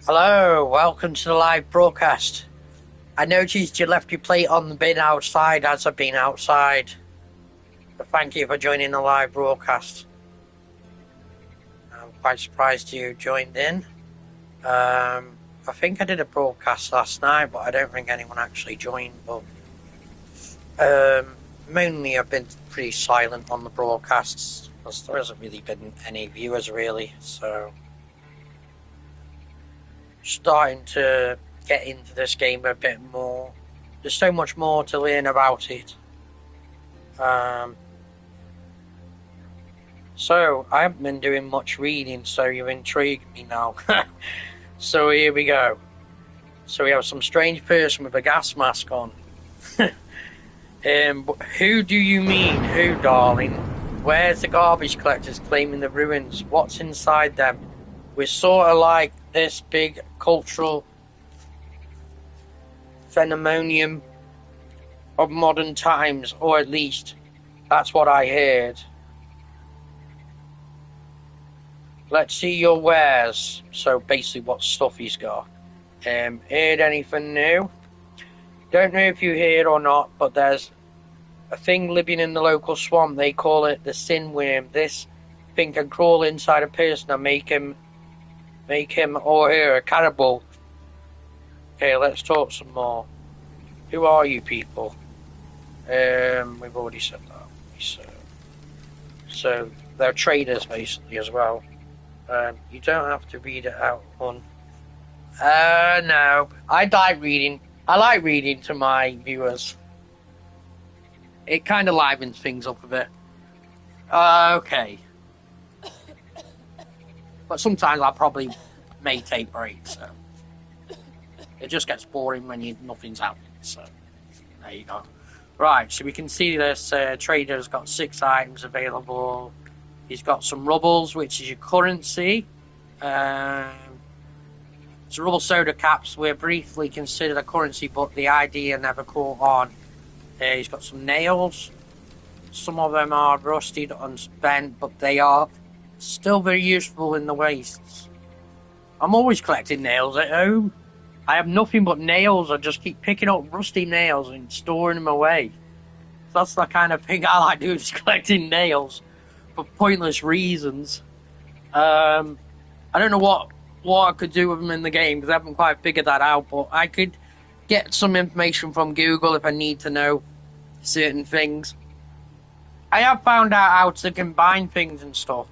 Hello, welcome to the live broadcast. I noticed you left your plate on the bin outside as I've been outside. But thank you for joining the live broadcast. I'm quite surprised you joined in. I think I did a broadcast last night, but I don't think anyone actually joined. But mainly I've been pretty silent on the broadcasts because there hasn't really been any viewers really, so starting to get into this game a bit more. There's so much more to learn about it. So I haven't been doing much reading, so you've intrigued me now. So here we go. So we have some strange person with a gas mask on. Who do you mean? Who, darling? Where's the garbage collectors claiming the ruins? What's inside them? We're sort of like this big cultural phenomenon of modern times, or at least that's what I heard. Let's see your wares. So basically what stuff he's got. Heard anything new? Don't know if you heard or not, but there's a thing living in the local swamp. They call it the sin worm. This thing can crawl inside a person and make him or her a cannibal. Okay, let's talk some more. Who are you people? We've already said that. So they're traders basically as well. You don't have to read it out on. No. I like reading to my viewers. It kind of livens things up a bit. Okay. But sometimes I probably may take breaks, so it just gets boring when nothing's happening. So there you go. Right, so we can see this trader's got 6 items available. He's got some rubbles, which is your currency. So rubble soda caps were briefly considered a currency, but the idea never caught on. He's got some nails. Some of them are rusted and spent, but they are still very useful in the wastes. I'm always collecting nails at home. I have nothing but nails. I just keep picking up rusty nails and storing them away. So that's the kind of thing I like doing, is collecting nails for pointless reasons. I don't know what I could do with them in the game because I haven't quite figured that out, but I could get some information from Google if I need to know certain things. I have found out how to combine things and stuff,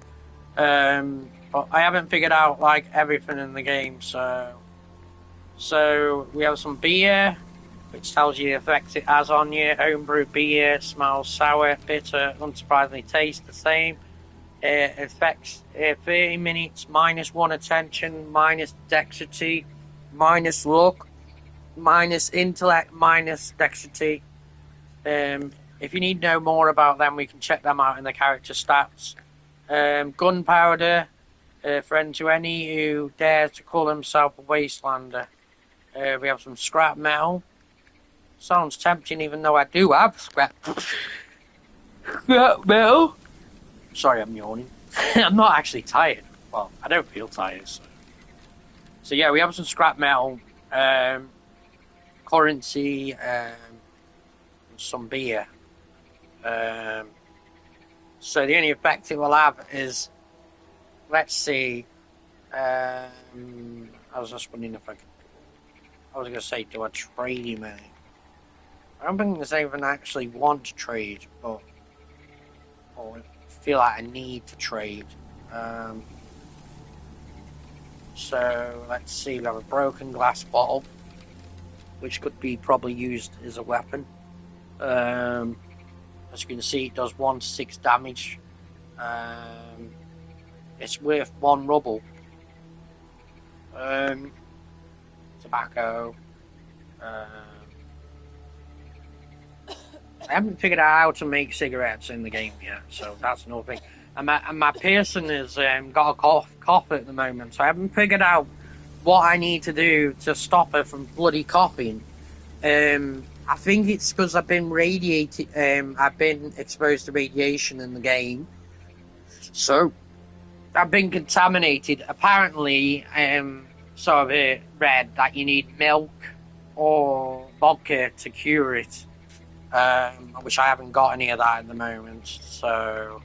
but I haven't figured out like everything in the game. So we have some beer, which tells you the effects it has on you. Homebrew beer smells sour, bitter, unsurprisingly tastes the same. Effects 30 minutes, -1 attention, minus dexterity, minus luck, minus intellect, minus dexterity. If you need to know more about them, we can check them out in the character stats. Gunpowder, friend to any who dares to call himself a wastelander. We have some scrap metal. Sounds tempting, even though I do have scrap metal. Sorry, I'm yawning. I'm not actually tired. Well, I don't feel tired. So yeah, we have some scrap metal, currency, and some beer. So the only effect it will have is, let's see. I was just wondering if I was going to say, do I trade him any? I don't think there's anything I actually want to trade, but I feel like I need to trade. So let's see, we have a broken glass bottle, which could be probably used as a weapon. As you can see, it does 1 to 6 damage. It's worth 1 rubble. Tobacco. I haven't figured out how to make cigarettes in the game yet, so that's another thing. And my person has got a cough at the moment, so I haven't figured out what I need to do to stop her from bloody coughing. I think it's because I've been I've been exposed to radiation in the game, so I've been contaminated. Apparently, sort of read that you need milk or vodka to cure it, which I haven't got any of that at the moment. So,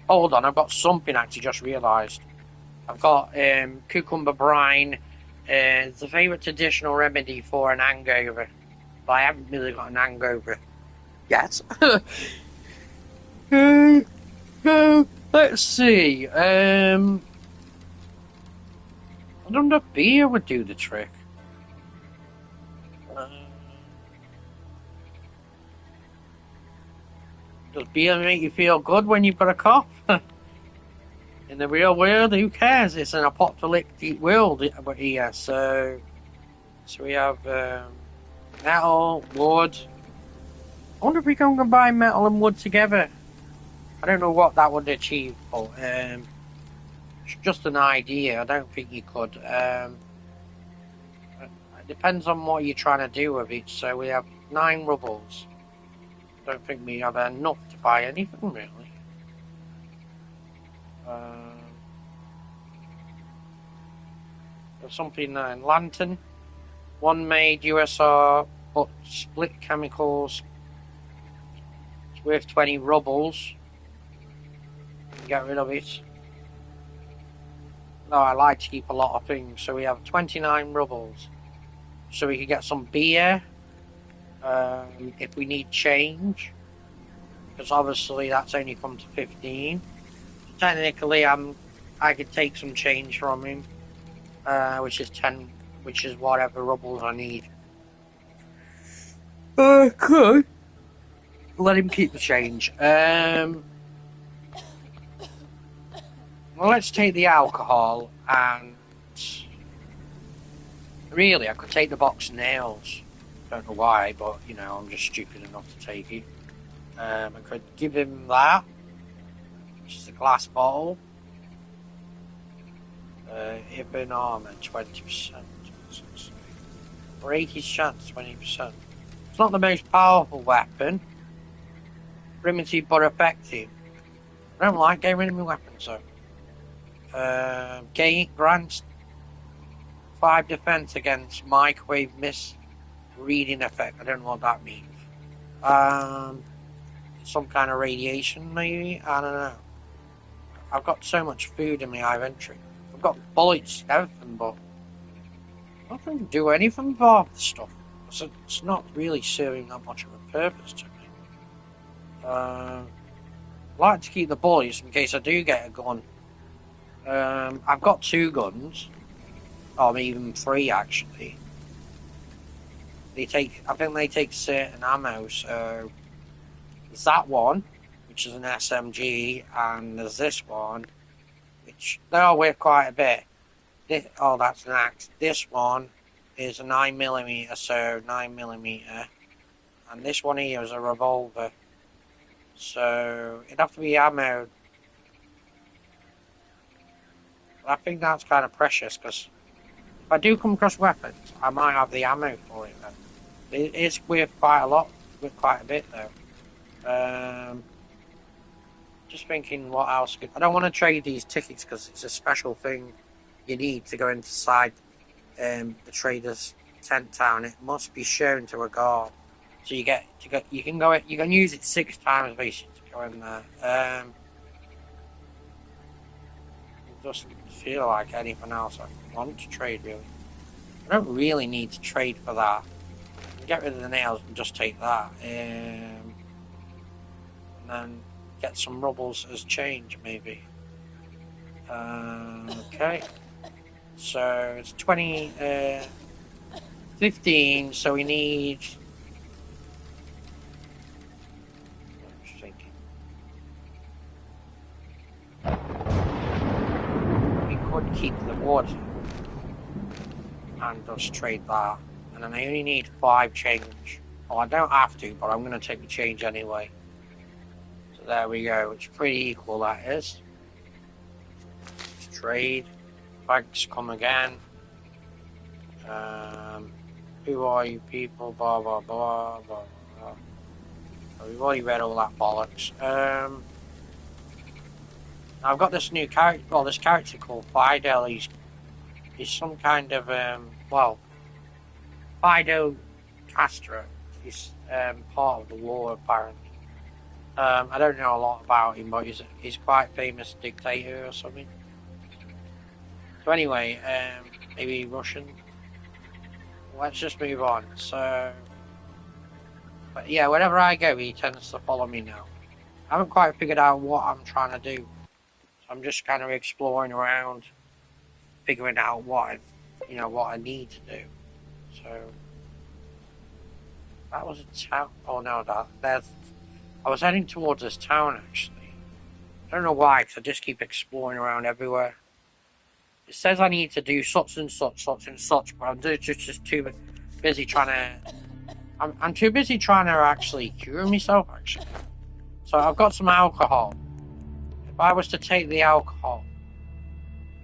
hold on, I've got something actually just realised. I've got cucumber brine. It's a favourite traditional remedy for an hangover, but I haven't really got an hangover yet. Let's see. I don't know if beer would do the trick. Does beer make you feel good when you've got a cough? In the real world, who cares? It's an apocalyptic world here. So we have metal, wood. I wonder if we can combine metal and wood together. I don't know what that would achieve, but it's just an idea. I don't think you could. It depends on what you're trying to do with it. So we have 9 rubles. I don't think we have enough to buy anything really. There's something lantern. 1 made USR, but split chemicals. It's worth 20 rubles. Get rid of it. No, I like to keep a lot of things. So we have 29 rubles. So we can get some beer. If we need change. Because obviously that's only come to 15. Technically, I could take some change from him. Which is 10, which is whatever rubles I need. Could let him keep the change. Well, let's take the alcohol, and really, I could take the box of nails. Don't know why, but you know, I'm just stupid enough to take it. I could give him that, which is a glass bottle. Ibn armor 20%. Break his chance 20%. It's not the most powerful weapon. Primitive but effective. I don't like getting rid of my weapons though. Grants 5 defense against microwave misreading effect. I don't know what that means. Some kind of radiation maybe? I don't know. I've got so much food in my inventory. I've got bullets, everything, but I don't do anything for half the stuff. So it's not really serving that much of a purpose to me. I like to keep the bullets in case I do get a gun. I've got 2 guns, or even 3 actually. I think they take certain ammo. So there's that one, which is an SMG, and there's this one, which they are worth quite a bit. That's an axe. This one is a 9mm, so 9mm, and this one here is a revolver. So it'd have to be ammo. I think that's kind of precious because if I do come across weapons, I might have the ammo for it. Then it is worth quite a bit though. Just thinking what else. I don't want to trade these tickets because it's a special thing you need to go inside the trader's tent town. It must be shown to a guard, so you can use it 6 times basically to go in there. It doesn't feel like anything else I want to trade really. I don't really need to trade for that. Get rid of the nails and just take that, and then get some rubles as change maybe. Okay. So it's 15, so we need. I'm just thinking. We could keep the wood and just trade that. And then I only need 5 change. Well, I don't have to, but I'm going to take the change anyway. So there we go. It's pretty equal, that is. Let's trade. Banks come again. Who are you people? Blah, blah, blah, blah, blah. Oh, we've already read all that bollocks. I've got this new character, well, this character called Fidel. He's some kind of, well, Fidel Castro. He's part of the war, apparently. I don't know a lot about him, but he's quite famous dictator or something. So anyway, maybe Russian. Let's just move on. So, but yeah, wherever I go, he tends to follow me now. I haven't quite figured out what I'm trying to do. So I'm just kind of exploring around, figuring out what I need to do. So that was a town. Oh no, I was heading towards this town actually. I don't know why, because I just keep exploring around everywhere. It says I need to do such and such, but I'm just too busy trying to. I'm too busy trying to actually cure myself, actually. So I've got some alcohol. If I was to take the alcohol,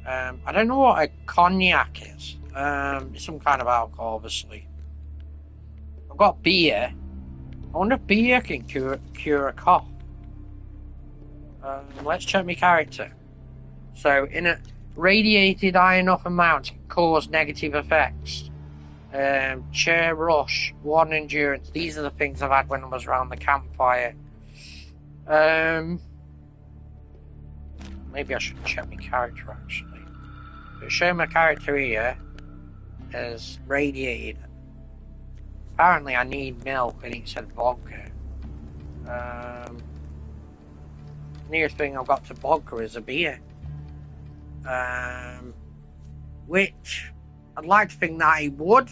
I don't know what a cognac is. It's some kind of alcohol, obviously. I've got beer. I wonder if beer can cure a cough. Let's check my character. So, in a radiated high enough amount can cause negative effects. Chair rush, 1 endurance. These are the things I've had when I was around the campfire. Maybe I should check my character actually. So show my character here as radiated. Apparently I need milk and it said vodka. Nearest thing I've got to vodka is a beer. Which I'd like to think that it would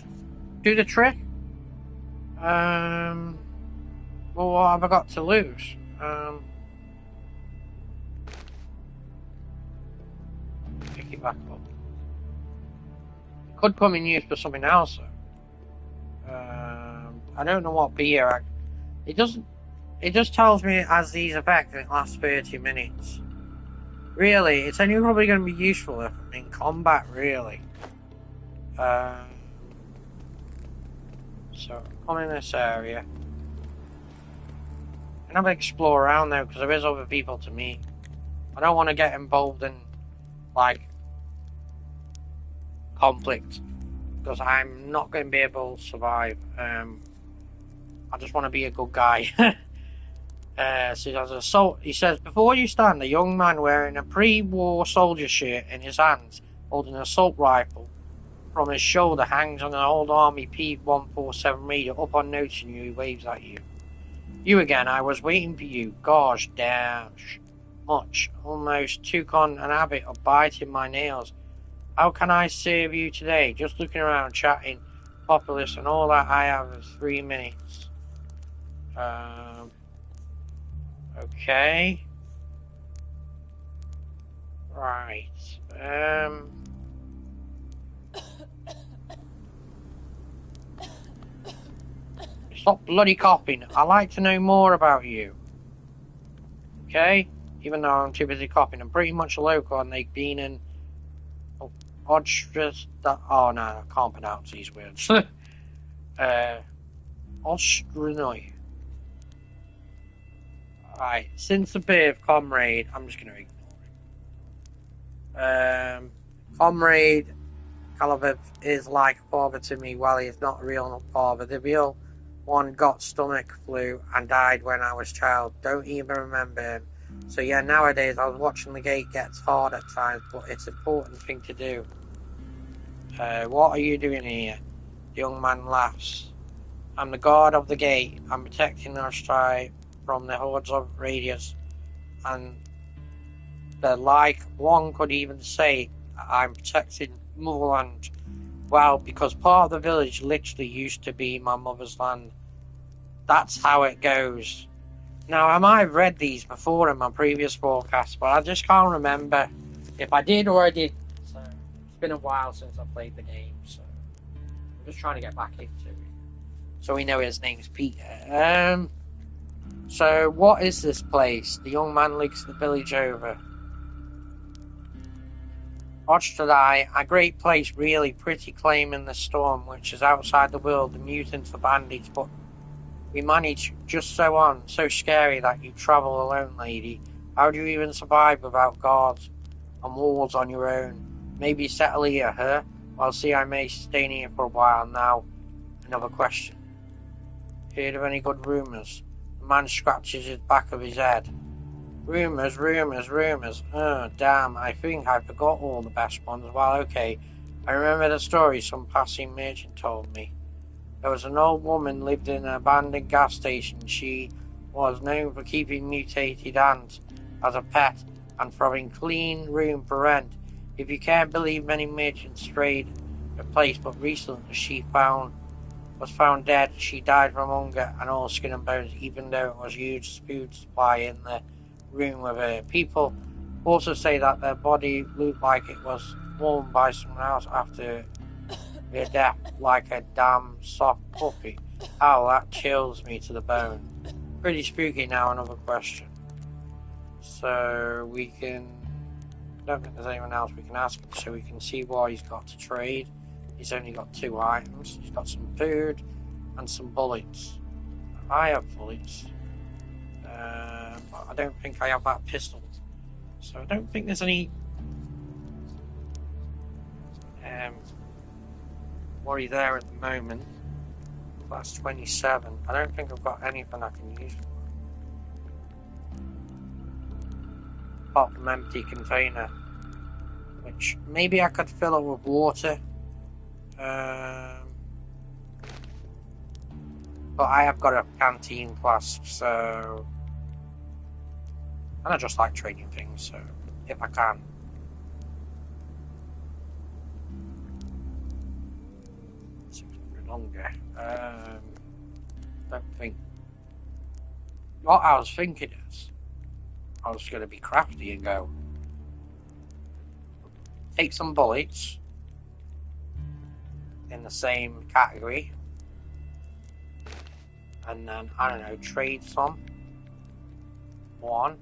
do the trick. Well, what have I got to lose? Pick it back up. It could come in use for something else though. I don't know what beer. It doesn't. It just tells me it has these effects and it lasts 30 minutes. Really, it's only probably going to be useful if I'm in combat, really. So, come in this area. And I'm going to explore around though, because there is other people to meet. I don't want to get involved in, like, conflict. Because I'm not going to be able to survive. I just want to be a good guy. So he says, before you stand, a young man wearing a pre-war soldier shirt in his hands, holding an assault rifle from his shoulder, hangs on an old army P147 radio. Up on noticing you, he waves at you. You again, I was waiting for you. Gosh, dash. Much. Almost took on an habit of biting my nails. How can I serve you today? Just looking around, chatting, populous, and all that I have is 3 minutes. Okay. Right. Stop bloody coughing. I'd like to know more about you. Okay? Even though I'm too busy coughing. I'm pretty much a local and they've been in Ostrus. Oh no, I can't pronounce these words. Ostrinoi. Right, since the birth, comrade, I'm just going to ignore it. Comrade Kalaviv is like a father to me. Well, he's not a real father. The real one got stomach flu and died when I was a child. Don't even remember him. So yeah, nowadays I was watching the gate gets hard at times, but it's an important thing to do. What are you doing here? The young man laughs. I'm the guard of the gate. I'm protecting our tribe from the hordes of raiders, and the like one could even say I'm protecting motherland. Well, because part of the village literally used to be my mother's land. That's how it goes. Now, I might have read these before in my previous forecast, but I just can't remember if I did or I didn't. So it's been a while since I played the game, so I'm just trying to get back into it. So we know his name's Peter. So, what is this place? The young man looks the village over. Ostradai, a great place, really pretty claim in the storm, which is outside the world, the mutants, the bandits, but we manage just so on, so scary that you travel alone, lady. How do you even survive without guards and walls on your own? Maybe settle here, huh? Well, see, I may stay here for a while now. Another question. Heard of any good rumours? The man scratches his back of his head. Rumours. Oh, damn, I think I forgot all the best ones. Well, okay. I remember the story some passing merchant told me. There was an old woman lived in an abandoned gas station. She was known for keeping mutated ants as a pet and for having clean room for rent. If you can't believe, many merchants strayed the place, but recently she was found dead. She died from hunger and all skin and bones, even though it was huge food supply in the room with her. People also say that their body looked like it was worn by someone else after her death, like a damn soft puppy. Oh, that chills me to the bone. Pretty spooky. Now another question. So we can... I don't think there's anyone else we can ask him, so we can see what he's got to trade. He's only got 2 items. He's got some food and some bullets. I have bullets. But I don't think I have that pistol. So I don't think there's any worry there at the moment. That's 27. I don't think I've got anything I can use. Apart from empty container, which maybe I could fill it with water. But I have got a canteen flask, so... And I just like trading things, so if I can. Longer. Don't think. What I was thinking is, I was going to be crafty and go take some bullets in the same category, and then I don't know, trade some. One.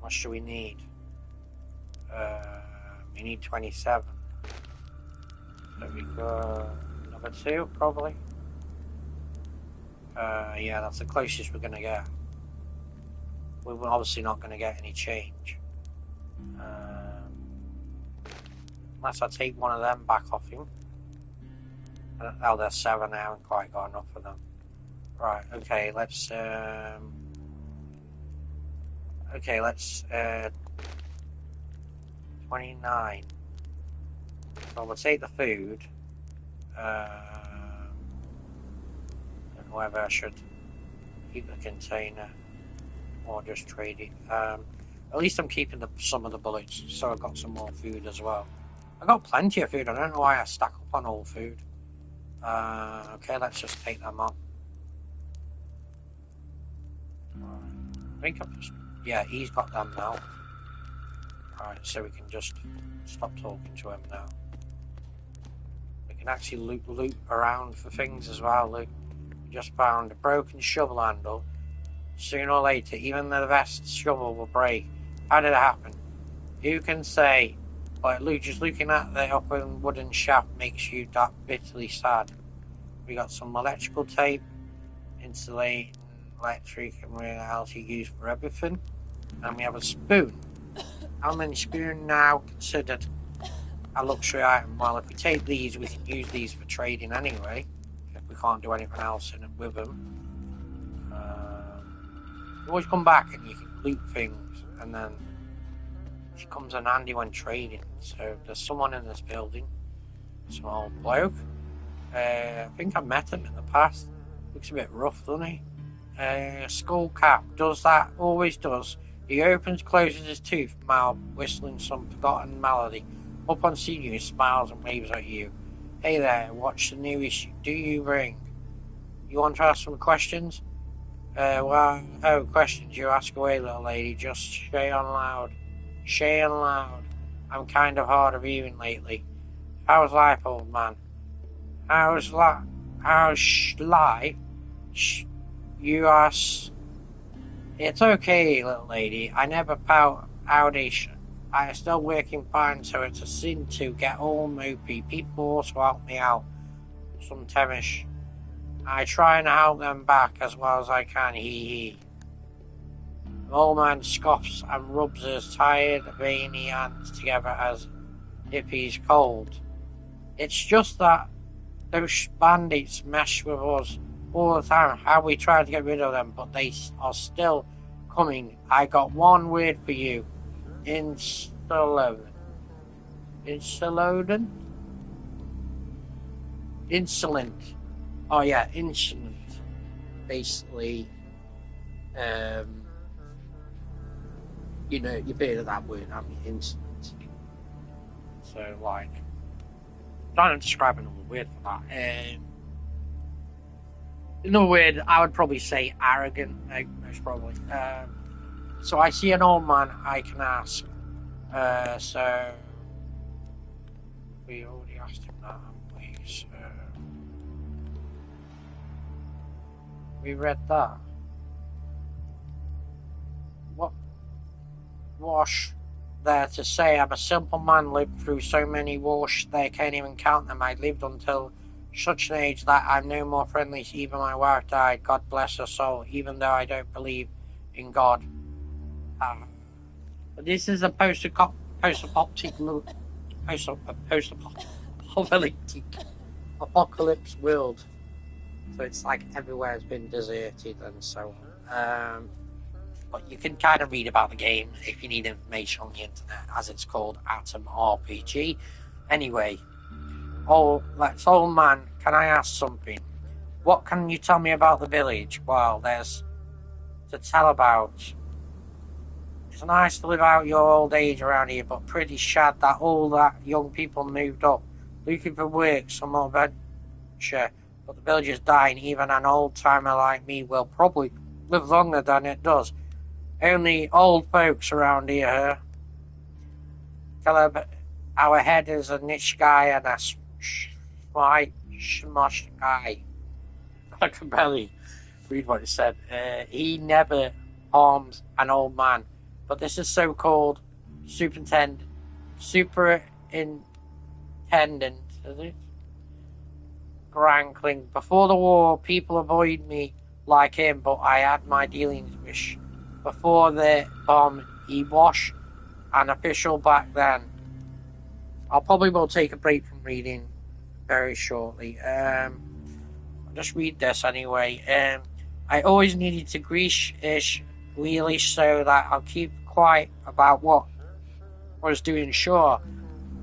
What should we need? We need 27. So we got number 2, probably. Yeah, that's the closest we're going to get. We're obviously not going to get any change. Unless I take one of them back off him. Oh, there's 7 now. I haven't quite got enough of them. Right, okay, let's... Okay, let's... 29. So we'll take the food. Don't know whether I should keep the container or just trade it. At least I'm keeping some of the bullets, so I've got some more food as well. I've got plenty of food. I don't know why I stack up on all food. Okay, let's just take them up. I think I've just... Yeah, he's got them now. Alright, so we can just stop talking to him now. We can actually loot around for things as well. Look, we just found a broken shovel handle. Sooner or later, even the best shovel will break. How did it happen? Who can say? But Luke, just looking at the upper wooden shaft makes you that bitterly sad. We got some electrical tape, insulating, electric, and everything else you use for everything. And we have a spoon. How many spoons now considered a luxury item? Well, if we take these, we can use these for trading anyway. If we can't do anything else in it with them. You always come back and you can loot things, and then it comes in handy when trading. So there's someone in this building. Some old bloke. I think I met him in the past. Looks a bit rough, doesn't he? Skull cap. Does that? Always does. He opens, closes his tooth, mouth, whistling some forgotten melody. Up on seeing you, smiles and waves at you. Hey there, watch the new issue. Do you ring? You want to ask some questions? Questions. You ask away, little lady. Just say on loud. Say on loud. I'm kind of hard of hearing lately. How's life, old man? How's life? You ask. It's okay, little lady. I never pout oudish. I am still working fine, so it's a sin to get all mopey. People also help me out. Sometimes I try and help them back as well as I can. Hee hee. The old man scoffs and rubs his tired, veiny hands together as if he's cold. It's just that those bandits mess with us all the time. How we try to get rid of them, but they are still coming. I got one word for you. Insolent. Insolent? Insolent. Oh yeah, insolent. Basically, you know, you've heard of that word, haven't you? Insolent. So, like, I'm trying to describe another word for that. Another word, I would probably say arrogant, most probably. So I see an old man I can ask. So we already asked him that, haven't we? So we read that. What wash there to say? I'm a simple man, lived through so many wars they can't even count them. I lived until such an age that I'm no more friendly. Even my wife died. God bless her soul. Even though I don't believe in God. But this is a post-apocalyptic apocalypse world. So it's like everywhere has been deserted and so on. But you can kind of read about the game if you need information on the internet, as it's called Atom RPG. Anyway, old man, can I ask something? What can you tell me about the village? Well, there's to tell about. It's nice to live out your old age around here, but pretty sad that all that young people moved up, looking for work, some more adventure. But the village is dying. Even an old timer like me will probably live longer than it does. Only old folks around here. Caleb, our head is a niche guy and a smosh guy. I can barely read what it said. He never harms an old man. But this is so-called superintendent, is it? Grankling. Before the war, people avoid me like him, but I had my dealings with. Before the bomb, he was an official back then. I'll probably will take a break from reading very shortly. I'll just read this anyway. I always needed to grease-ish really so that I'll keep quiet about what I was doing. Sure,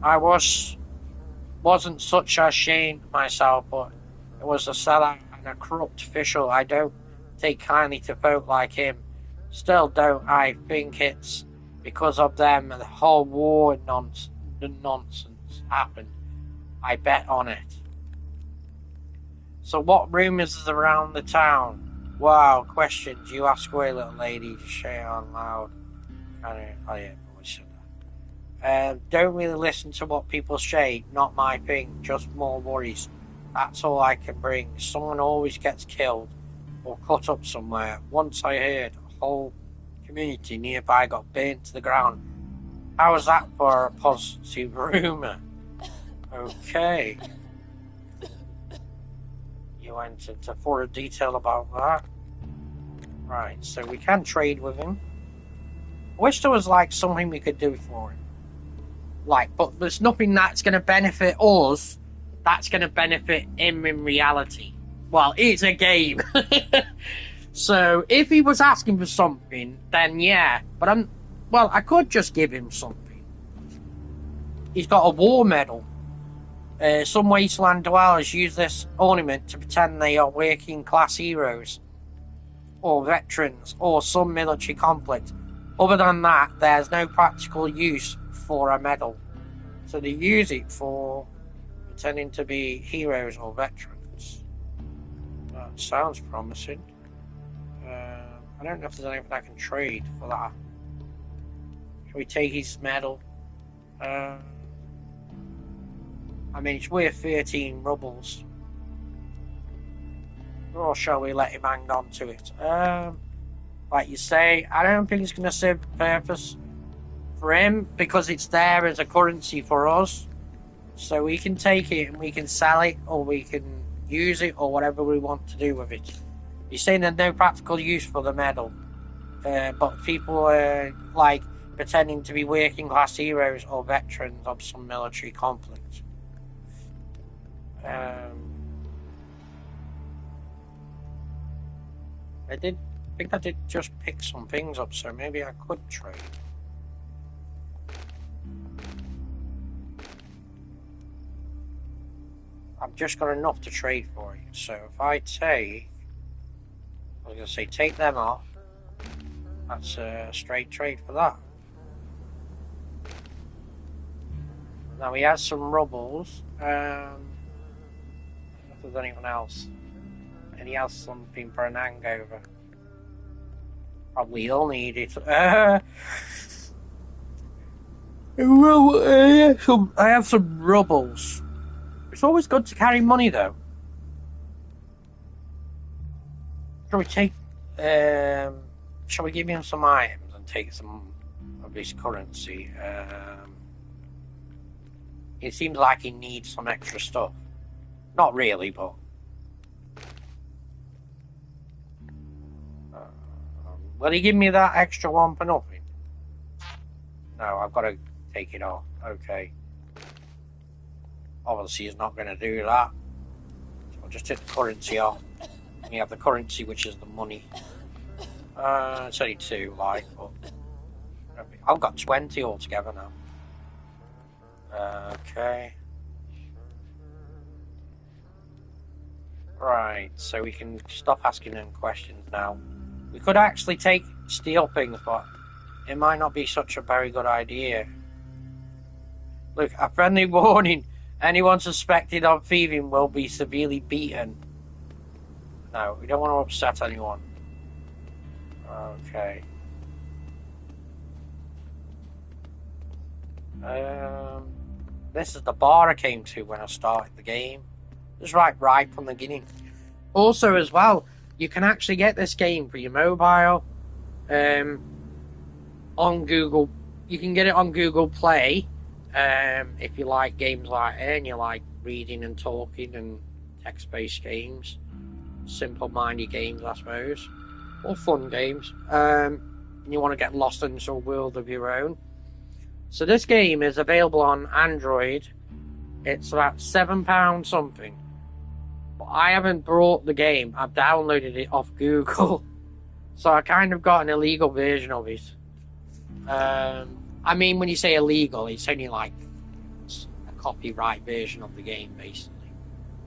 I wasn't such a shame myself, but it was a sellout and a corrupt official. I don't take kindly to folk like him. Still, don't I think it's because of them and the whole war nonsense happened. I bet on it. So what rumours is around the town? Wow, questions you ask away, little lady. Say it out loud. Don't really listen to what people say. Not my thing. Just more worries. That's all I can bring. Someone always gets killed or cut up somewhere. Once I heard a whole community nearby got burnt to the ground. How was that for a positive rumour? Okay. You went into further detail about that. Right, so we can trade with him. I wish there was like something we could do for him. Like, but there's nothing that's going to benefit us that's going to benefit him in reality. Well, it's a game. So if he was asking for something, then yeah. But I could just give him something. He's got a war medal. Some wasteland dwellers use this ornament to pretend they are working class heroes or veterans or some military conflict. Other than that, there's no practical use for a medal. So they use it for pretending to be heroes or veterans. That sounds promising. I don't know if there's anything I can trade for that. Can we take his medal? I mean, it's worth 13 rubles. Or shall we let him hang on to it? Like you say, I don't think it's going to serve a purpose for him because it's there as a currency for us. So we can take it and we can sell it or we can use it or whatever we want to do with it. You're saying there's no practical use for the medal. but people like pretending to be working class heroes or veterans of some military conflict. I think I did just pick some things up, so maybe I could trade. I've just got enough to trade for you, so if I take, I was going to say take them off, that's a straight trade for that. Now he has some rubbles, if there's anyone else, and he has something for an hangover. Probably he'll need it. Well, I have some rubbles. It's always good to carry money, though. Shall we take? Shall we give him some items and take some of his currency? It seems like he needs some extra stuff. Not really, but. Will he give me that extra one for nothing? No, I've got to take it off. Okay. Obviously, he's not going to do that. So I'll just take the currency off. We have the currency, which is the money. It's only 2, like, but I've got 20 altogether now. Okay. Right, so we can stop asking them questions now. We could actually steal things, but it might not be such a very good idea. Look, a friendly warning. Anyone suspected of thieving will be severely beaten. No, we don't want to upset anyone. Okay. This is the bar I came to when I started the game. It's right from the beginning. Also, as well, you can actually get this game for your mobile on Google. You can get it on Google Play if you like games like it and you like reading and talking and text-based games. Simple-minded games, I suppose. Or fun games. And you want to get lost into a world of your own. So this game is available on Android. It's about £7 something. But I haven't bought the game. I've downloaded it off Google. So I kind of got an illegal version of it. I mean, when you say illegal, it's only like a copyright version of the game, basically.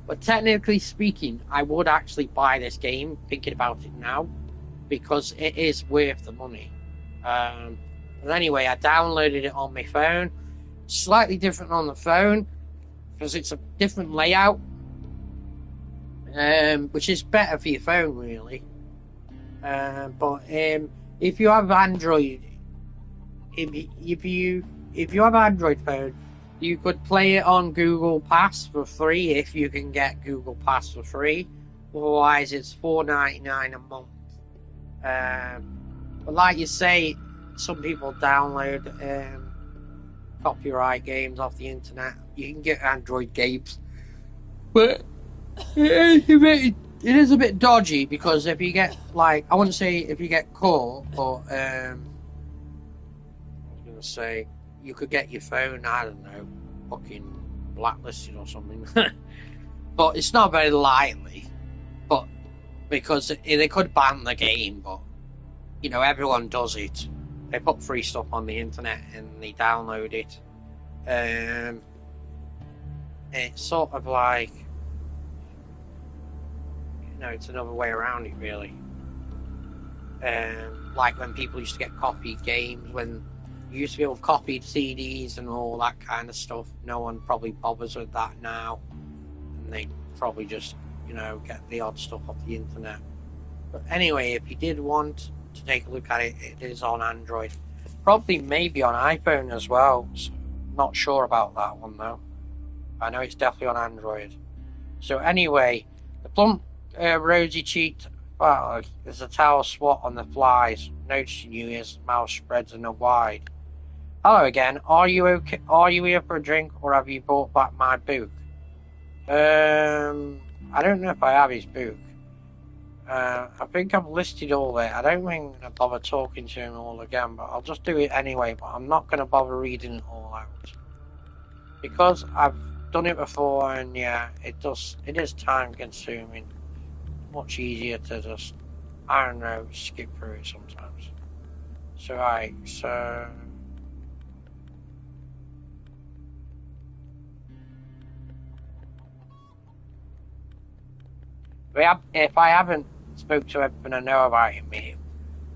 But technically speaking, I would actually buy this game, thinking about it now, because it is worth the money. But anyway, I downloaded it on my phone. Slightly different on the phone, because it's a different layout, which is better for your phone, really. But if you have Android, if you have Android phone, you could play it on Google Pass for free if you can get Google Pass for free. Otherwise, it's $4.99 a month. But like you say, some people download copyright games off the internet. You can get Android games, but it is a bit dodgy, because if you get, like, I wouldn't say if you get caught, but I was gonna say you could get your phone, I don't know, fucking blacklisted or something. But it's not very likely. But because they could ban the game, but you know, everyone does it. They put free stuff on the internet and they download it. It's sort of like, you know, it's another way around it, really. Like when people used to get copied games, when you used to be able to copy CDs and all that kind of stuff. No one probably bothers with that now, and they probably just, you know, get the odd stuff off the internet. But anyway, if you did want to take a look at it, it is on Android. Probably maybe on iPhone as well. So not sure about that one though. I know it's definitely on Android. So anyway, the plump, rosy cheeked frog is a towel swat on the flies, noticing you as mouth spreads in a wide. Hello again. Are you okay? Are you here for a drink, or have you brought back my book? I don't know if I have his book. I think I've listed all there. I don't think I'm going to bother talking to him all again, but I'll just do it anyway. But I'm not going to bother reading it all out. Because I've done it before, and yeah, it is time consuming. Much easier to just, I don't know, skip through it sometimes. So, right, so... If I haven't spoke to everyone I know about him,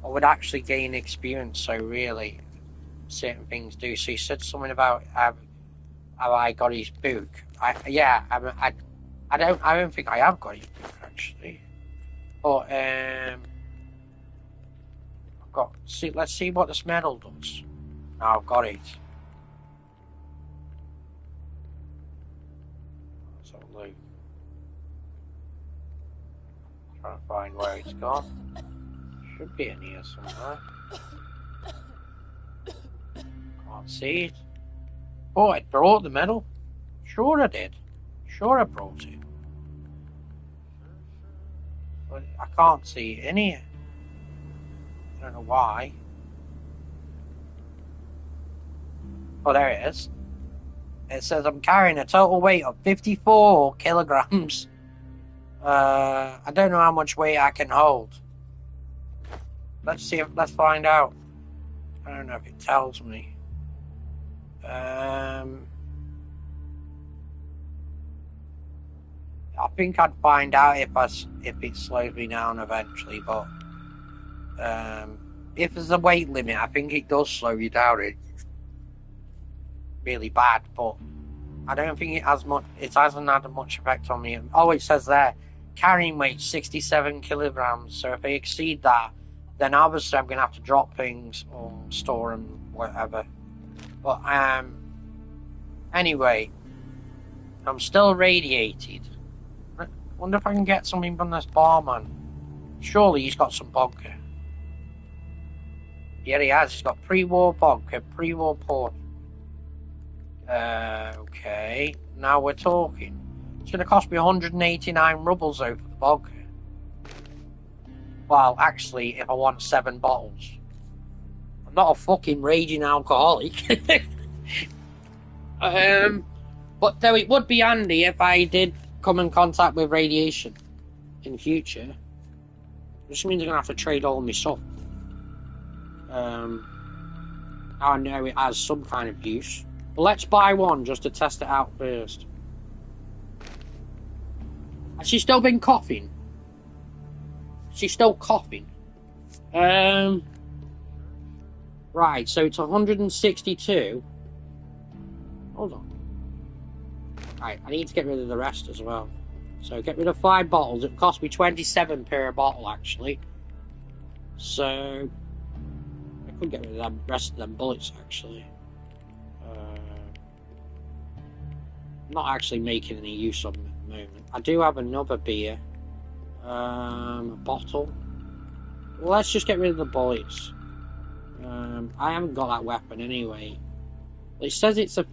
I would actually gain experience. So really, certain things do. So he said something about have I got his book? I don't think I have got his book actually. But I've got. See, let's see what this medal does. Now I've got it. Let's have a look. Trying to find where it's gone. Should be in here somewhere. Can't see it. Oh, I brought the medal. Sure I did. Sure I brought it. But I can't see it in here. I don't know why. Oh, there it is. It says I'm carrying a total weight of 54 kilograms. I don't know how much weight I can hold. Let's find out. I don't know if it tells me. I think I'd find out if it slows me down eventually, but if there's a weight limit, I think it does slow you down. It's really bad, but I don't think it hasn't had much effect on me. Oh, it says there, carrying weight 67 kilograms. So if I exceed that, then obviously I'm gonna have to drop things or store them, whatever. But anyway, I'm still radiated. I wonder if I can get something from this barman. Surely he's got some vodka. Yeah, he has. He's got pre-war vodka, pre-war port. Okay, now we're talking. It's going to cost me 189 rubles over the vodka. Well, actually, if I want 7 bottles. I'm not a fucking raging alcoholic. But though it would be handy if I did come in contact with radiation in the future. Which means I'm going to have to trade all my stuff. I know it has some kind of use. But let's buy one just to test it out first. Has she still been coughing? She's still coughing. Right, so it's 162. Hold on. Right, I need to get rid of the rest as well. So get rid of 5 bottles. It cost me 27 per bottle, actually. So I could get rid of the rest of them bullets, actually. I'm not actually making any use of them at the moment. I do have another beer. A bottle. Well, let's just get rid of the bullets. I haven't got that weapon anyway. It says it's a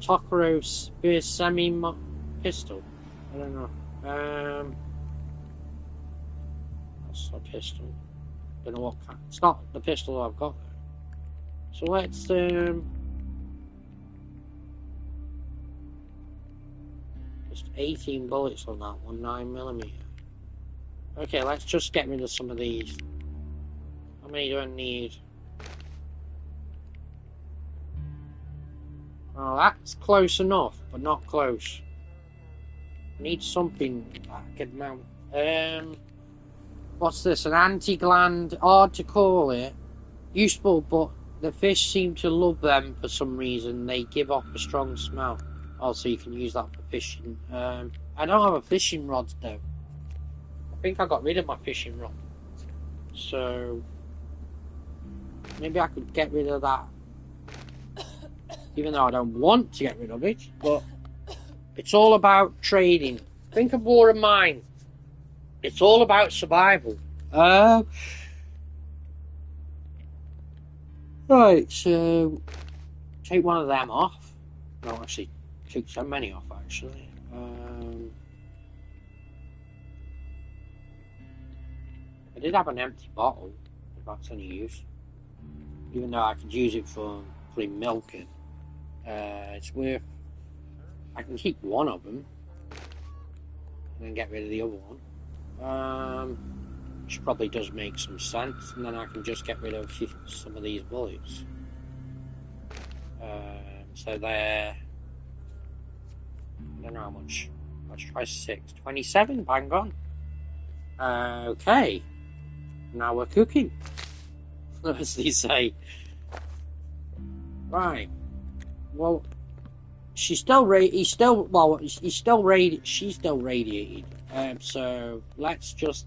Tokarev spear semi-pistol. I don't know. That's a pistol. Don't know what kind. It's not the pistol I've got though. So let's just 18 bullets on that one, 9mm. Okay, let's just get rid of some of these. How many do I need? Oh, that's close enough, but not close. I need something that I can mount. What's this? An anti-gland, hard to call it. Useful, but the fish seem to love them for some reason. They give off a strong smell. Also, you can use that for fishing. I don't have a fishing rod though. I think I got rid of my fishing rod. So maybe I could get rid of that. Even though I don't want to get rid of it, but it's all about trading. Think of War of Mine. It's all about survival. Right, so take one of them off. No, actually, take so many off, actually. I did have an empty bottle, if that's any use. Even though I could use it for putting milk in. It's worth... I can keep one of them. And then get rid of the other one. Which probably does make some sense. And then I can just get rid of some of these bullets. So they're... I don't know how much. Let's try 6. 27, bang on. Okay. Now we're cooking. As they say. Right. Well, she's still she's still radiated. So let's just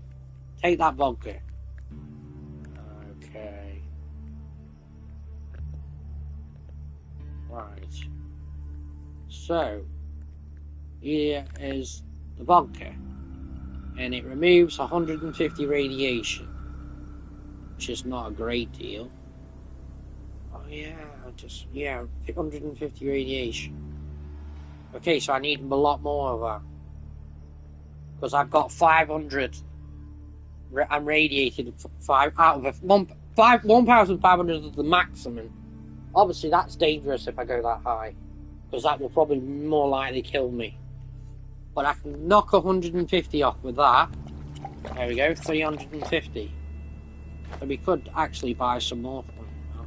take that vodka. Okay. Right. So here is the vodka, and it removes 150 radiation, which is not a great deal. Oh yeah, 150 radiation. Okay, so I need a lot more of that because I've got 500. I'm radiated 5 out of 1,500 is the maximum. Obviously, that's dangerous if I go that high, because that will probably more likely kill me. But I can knock 150 off with that. There we go, 350. So we could actually buy some more from him now.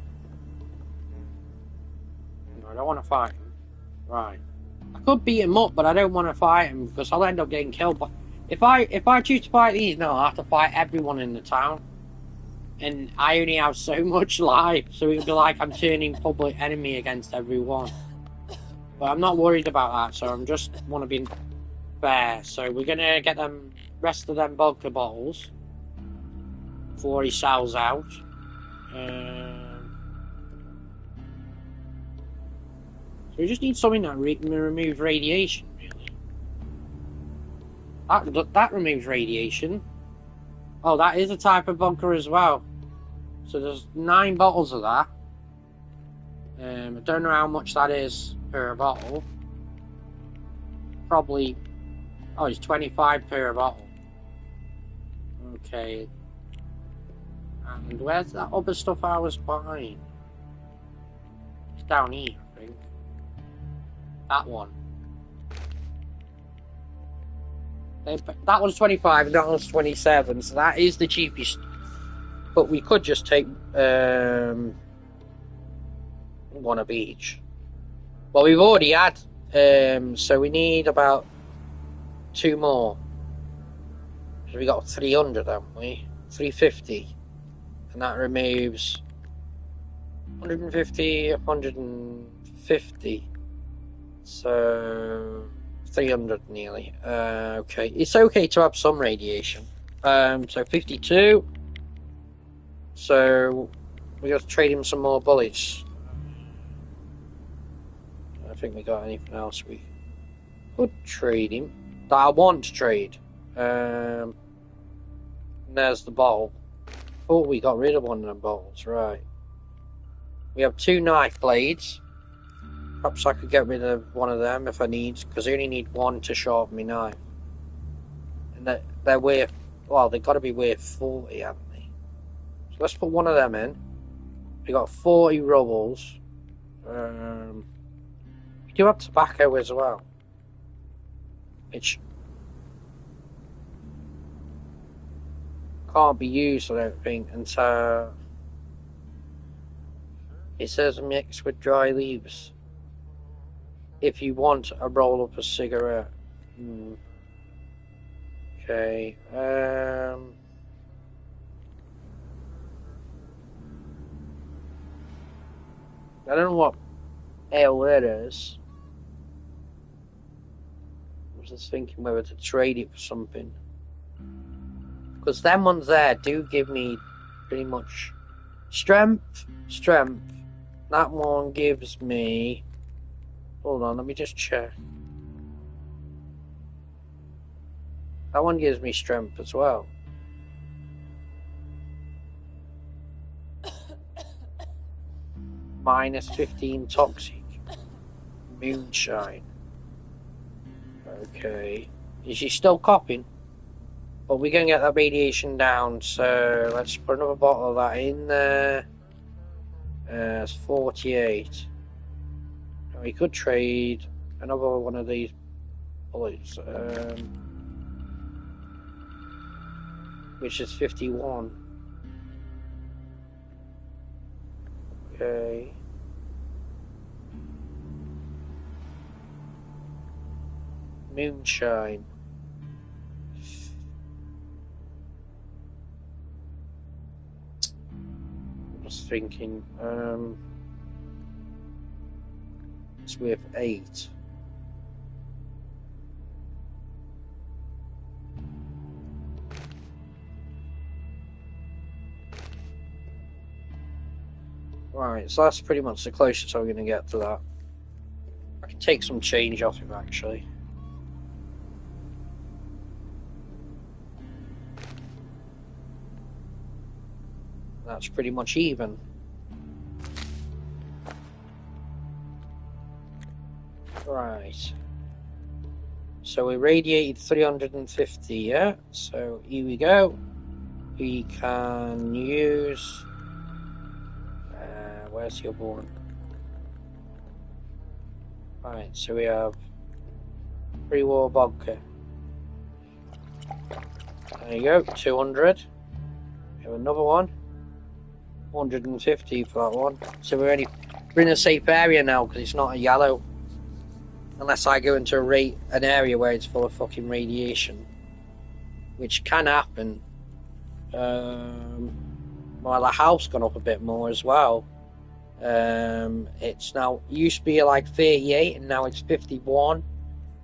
No, I don't want to fight him. Right. I could beat him up, but I don't want to fight him because I'll end up getting killed. But if I choose to fight these now, I have to fight everyone in the town. And I only have so much life, so it would be like I'm turning public enemy against everyone. But I'm not worried about that, so I'm just want to be fair. So we're gonna get them rest of them vodka bottles before he sells out. So we just need something that removes radiation, really. That removes radiation. Oh, that is a type of vodka as well. So there's 9 bottles of that. I don't know how much that is per bottle. Probably... Oh, it's 25 per bottle. Okay. And where's that other stuff I was buying? It's down here, I think. That one. That one's 25 and that one's 27, so that is the cheapest. But we could just take one of each. Well, we've already had, so we need about 2 more. So we got 300, haven't we? 350. And that removes 150, 150. So 300 nearly. Okay, it's okay to have some radiation. So 52. So we got to trade him some more bullets. I don't think we got anything else we could trade him. That I want to trade. And there's the bottle. Oh, we got rid of one of the bottles, right. We have 2 knife blades. Perhaps I could get rid of one of them if I need, because I only need 1 to sharpen my knife. And they're worth, well, they've got to be worth 40, haven't they? So let's put one of them in. We got 40 rubles. We do have tobacco as well, which can't be used, I don't think, until it says mixed with dry leaves. If you want a roll up a cigarette. Okay. I don't know what ale it is. I was just thinking whether to trade it for something. Because them ones there do give me pretty much strength. That one gives me... Hold on, let me just check. That one gives me strength as well. Minus 15 toxic. Moonshine. Okay. Is she still coughing? But we're going to get that radiation down, so let's put another bottle of that in there. It's 48. Now we could trade another one of these bullets, which is 51. Okay. Moonshine. Just thinking, it's worth 8. Right, so that's pretty much the closest I'm going to get to that. I can take some change off him actually. That's pretty much even. Right. So we radiated 350, yeah? So here we go. We can use... where's your one? Right, so we have pre-war vodka. There you go, 200. We have another one. 150 for that one. So we're in a safe area now because it's not a yellow. Unless I go into an area where it's full of fucking radiation. Which can happen. Well, the house gone up a bit more as well. It's now, it used to be like 38 and now it's 51.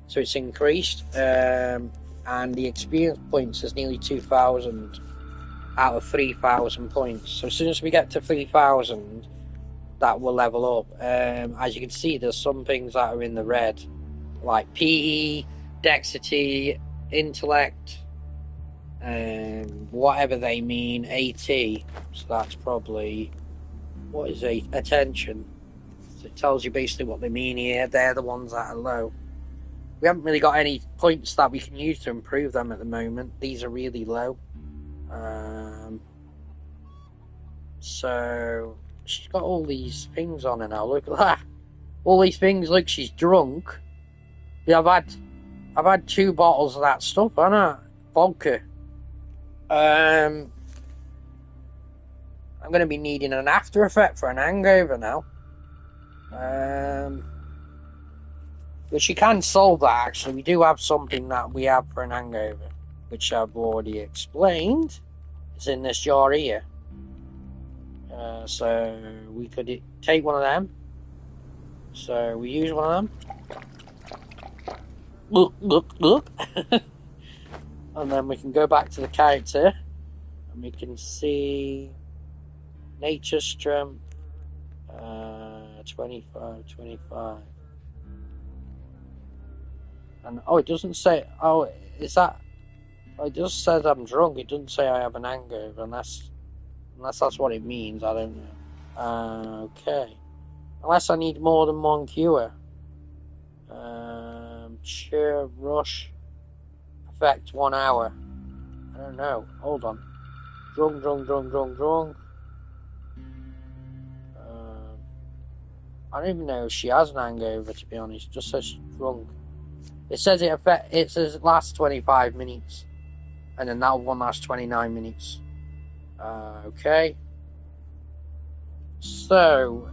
So it's increased. And the experience points is nearly 2,000 out of 3,000 points. So as soon as we get to 3,000, that will level up. As you can see, there's some things that are in the red, like PE, Dexterity, Intellect, whatever they mean, AT. So that's probably, what is attention? So it tells you basically what they mean here. They're the ones that are low. We haven't really got any points that we can use to improve them at the moment. These are really low. So she's got all these things on her now. Look at that. All these things. Look, she's drunk. Yeah, I've had 2 bottles of that stuff, haven't I? Vodka. I'm going to be needing an after effect for an hangover now. But she can solve that, actually. We do have something that we have for an hangover, which I've already explained. It's in this jar here. So we could take one of them. So we use one of them. Look. And then we can go back to the character. And we can see... Nature strength. 25. And, oh, it doesn't say... Oh, is that... Oh, it just says I'm drunk. It doesn't say I have an hangover, unless that's what it means. I don't know. Okay. Unless I need more than one cure. Cheer, rush. Effect 1 hour. I don't know. Hold on. Drunk. I don't even know if she has an hangover, to be honest. It just says drunk. It says it lasts 25 minutes. And then that one lasts 29 minutes. Okay. So,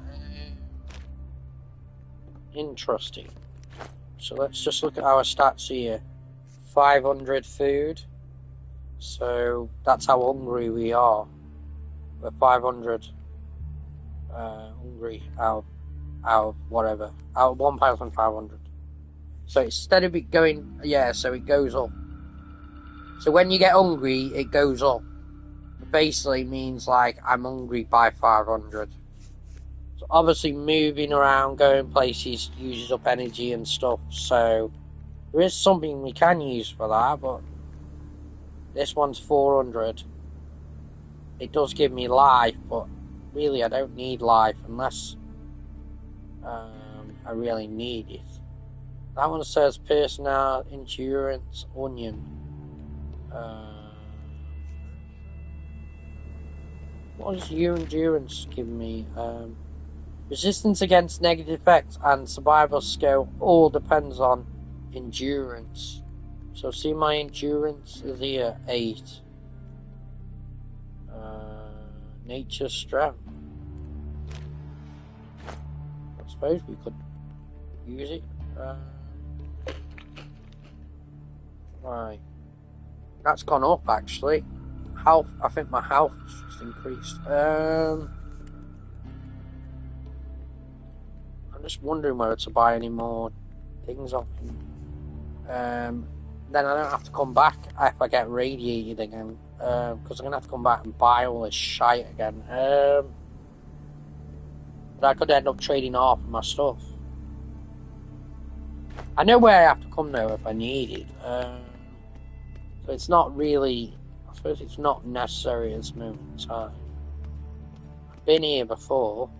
interesting. So let's just look at our stats here. 500 food. So that's how hungry we are. We're 500 hungry out of whatever. Out of 1,500. So instead of it going, yeah, so it goes up. So when you get hungry, it goes up. It basically means like I'm hungry by 500. So obviously moving around, going places uses up energy and stuff. So there is something we can use for that, but this one's 400. It does give me life, but really I don't need life unless I really need it. That one says personal endurance onion. What is your endurance giving me? Resistance against negative effects and survival skill all depends on endurance. So see my endurance is here 8. Nature strength. I suppose we could use it. Right. That's gone up actually. Health, I think my health just increased. I'm just wondering whether to buy any more things off him. Then I don't have to come back if I get radiated again. Because I'm going to have to come back and buy all this shite again. But I could end up trading off my stuff. I know where I have to come though if I need it. So it's not really... I suppose it's not necessary at this moment in time. I've been here before.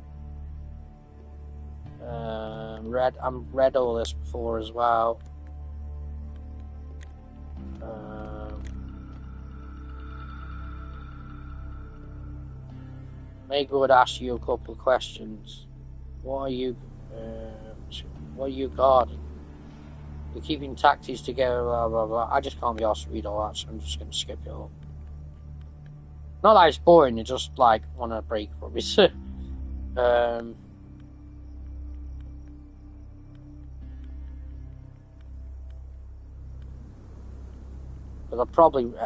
I've read all this before as well. Maybe would ask you a couple of questions. What are you guarding? We're keeping tactics together, blah blah blah. I just can't be asked to read all that, so I'm just going to skip it all. Not that it's boring, I just like want a break from it. But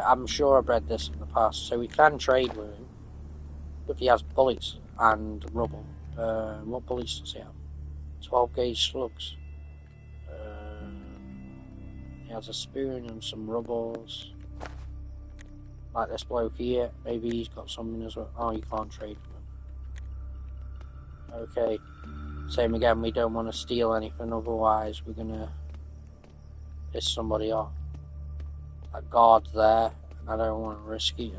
I'm sure I've read this in the past, so we can trade with him if he has bullets and rubble. What bullets does he have? 12 gauge slugs. He has a spoon and some rubbles. Like this bloke here, maybe he's got something as well. Oh, you can't trade with him. Okay. Same again, we don't want to steal anything, otherwise we're gonna piss somebody off. That guard's there, and I don't want to risk it.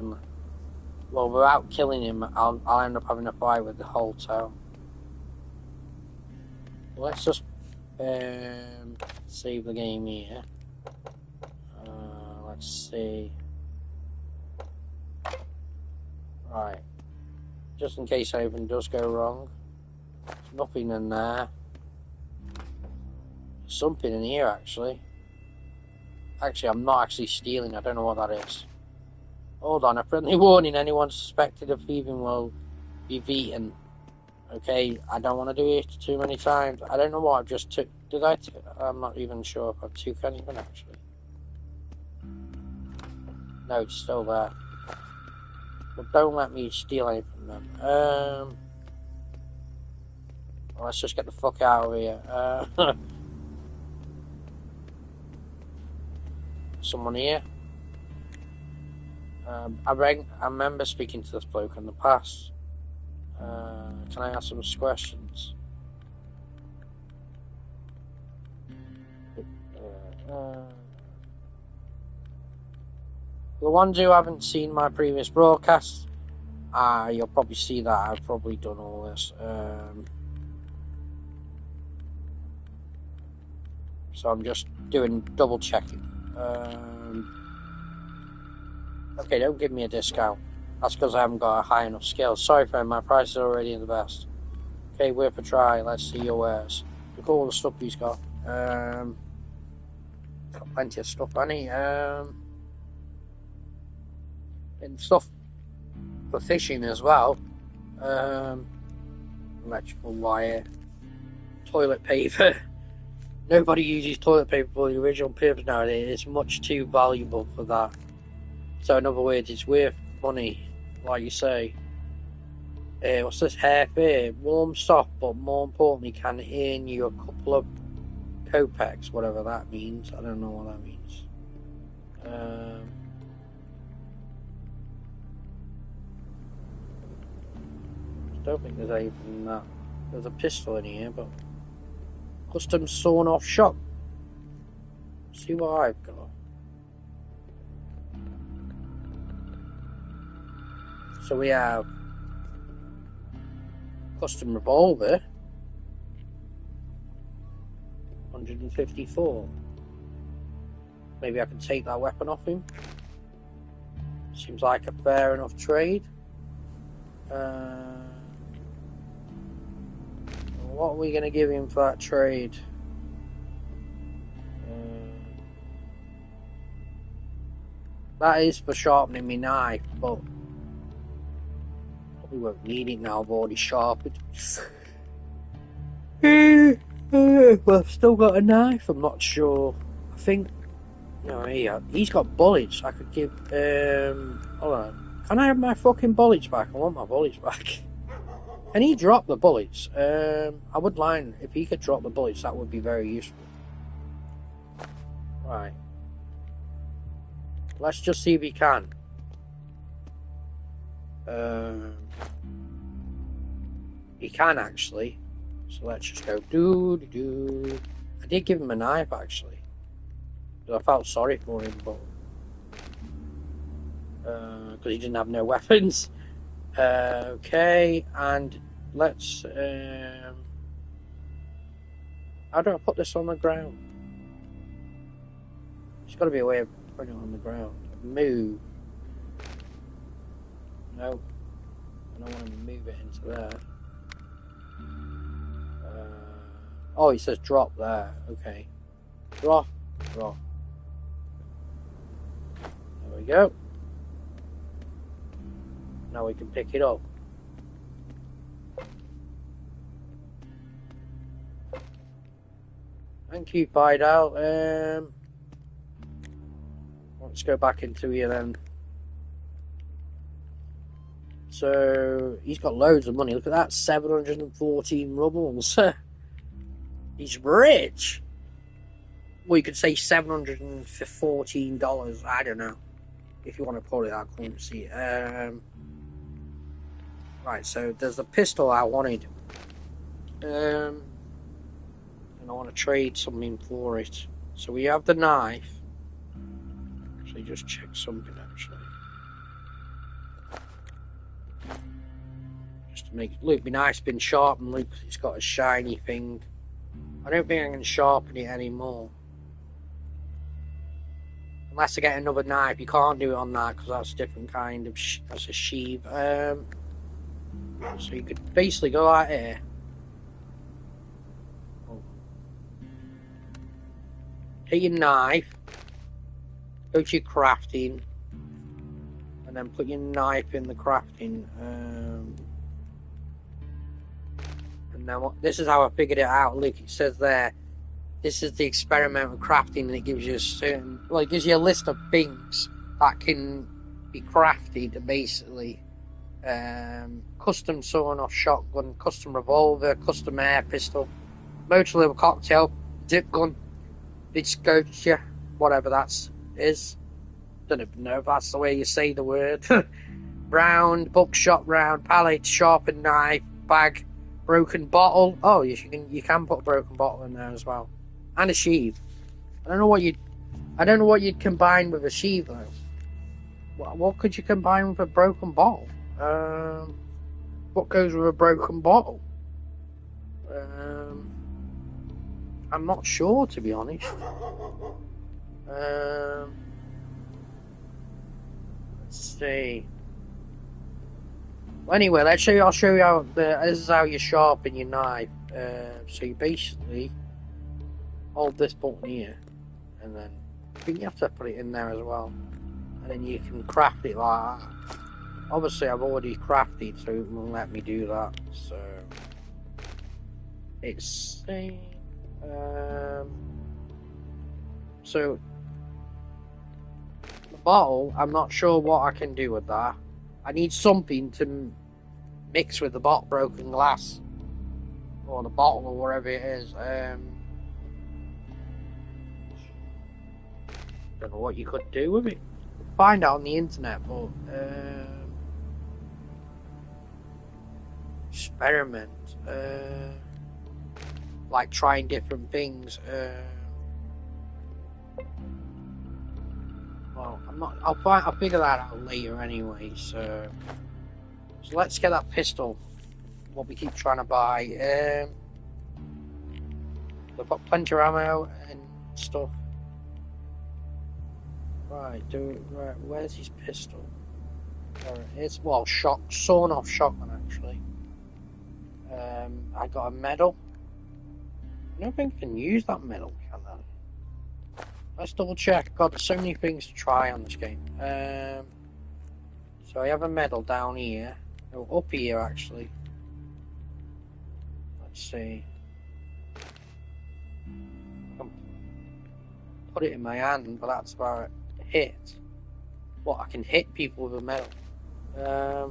Well, without killing him, I'll end up having a fight with the whole town. Let's just save the game here. Let's see. Right. Just in case anything does go wrong. There's nothing in there. There's something in here, actually. Actually, I'm not actually stealing. I don't know what that is. Hold on. A friendly warning. Anyone suspected of thieving will be beaten. Okay, I don't want to do it too many times. I don't know what I've just took. Did I? I'm not even sure if I took anything, actually. No, it's still there. But don't let me steal anything then. Well, let's just get the fuck out of here. Someone here. I remember speaking to this bloke in the past. Can I ask some questions? The ones who haven't seen my previous broadcasts, you'll probably see that I've probably done all this. So I'm just doing double checking. Okay, don't give me a discount. That's because I haven't got a high enough skill. Sorry, friend, my price is already the best. Okay, worth a try. Let's see your wares. Look at all the stuff he's got. Got plenty of stuff, hasn't he? And stuff for fishing as well. Electrical wire, toilet paper. Nobody uses toilet paper for the original purpose nowadays. It's much too valuable for that. So in other words, it's worth money, like you say. What's this? Hair fair? Warm soft, but more importantly, can earn you a couple of kopecks, whatever that means. I don't know what that means. I don't think there's anything in that. There's a pistol in here, but custom sawn off shot. See what I've got. So we have custom revolver, 154. Maybe I can take that weapon off him. Seems like a fair enough trade. What are we going to give him for that trade? That is for sharpening my knife, but probably won't need it now. I've already sharpened. Well, I've still got a knife. I'm not sure. I think. No, he's got bullets. I could give. Hold on. Can I have my fucking bullets back? I want my bullets back. Can he drop the bullets? I would mind if he could drop the bullets. That would be very useful. Right. Let's just see if he can. He can actually. So let's just go do. I did give him a knife actually. I felt sorry for him, but because he didn't have no weapons. Okay, and let's. How do I put this on the ground? There's got to be a way of putting it on the ground. Move. No, I don't want to move it into there. Oh, it says drop there. Okay, drop. There we go. Now we can pick it up. Thank you, Fidel. Let's go back into here then. So he's got loads of money. Look at that, 714 rubles. He's rich. Well, you could say $714. I don't know if you want to call it that currency. Right, so there's the pistol I wanted. And I want to trade something for it. So we have the knife. Actually, just check something actually. Just to make it look, be nice, been sharpened. Look, it's got a shiny thing. I don't think I can sharpen it anymore. Unless I get another knife, you can't do it on that because that's a different kind of. That's a sheath. So you could basically go out here. Take your knife, go to your crafting, and then put your knife in the crafting. And then this is how I figured it out. Look, it says there, this is the experimental crafting, and it gives you a certain, well, it gives you a list of things that can be crafted, basically. Custom sawn-off shotgun, custom revolver, custom air pistol, motor level cocktail, dip gun, Vizcocha, whatever that is. Don't even know if that's the way you say the word. Round, buckshot round, pallet, sharpened knife, bag, broken bottle. Oh, you can put a broken bottle in there as well, and a sheath. I don't know what you'd combine with a sheath though. What could you combine with a broken bottle? What goes with a broken bottle? I'm not sure, to be honest. Let's see. Well, anyway, I'll show you how this is how you sharpen your knife. So you basically hold this button here, and then I think you have to put it in there as well, and then you can craft it like that. Obviously, I've already crafted, so it won't let me do that. So it's so the bottle. I'm not sure what I can do with that. I need something to mix with the broken glass, or the bottle, or whatever it is. Don't know what you could do with it. Find out on the internet, but experiment, like trying different things. Well, I'm not. I'll figure that out later anyway. So let's get that pistol. What we keep trying to buy. We've got plenty of ammo and stuff. Right, right. Where's his pistol? It's well, sawn off shotgun actually. I got a medal. I don't think I can use that medal, can I? Let's double check. God, there's so many things to try on this game. So I have a medal down here. Oh, up here actually. Let's see. I can put it in my hand, but that's about it. Hit. What? I can hit people with a medal. I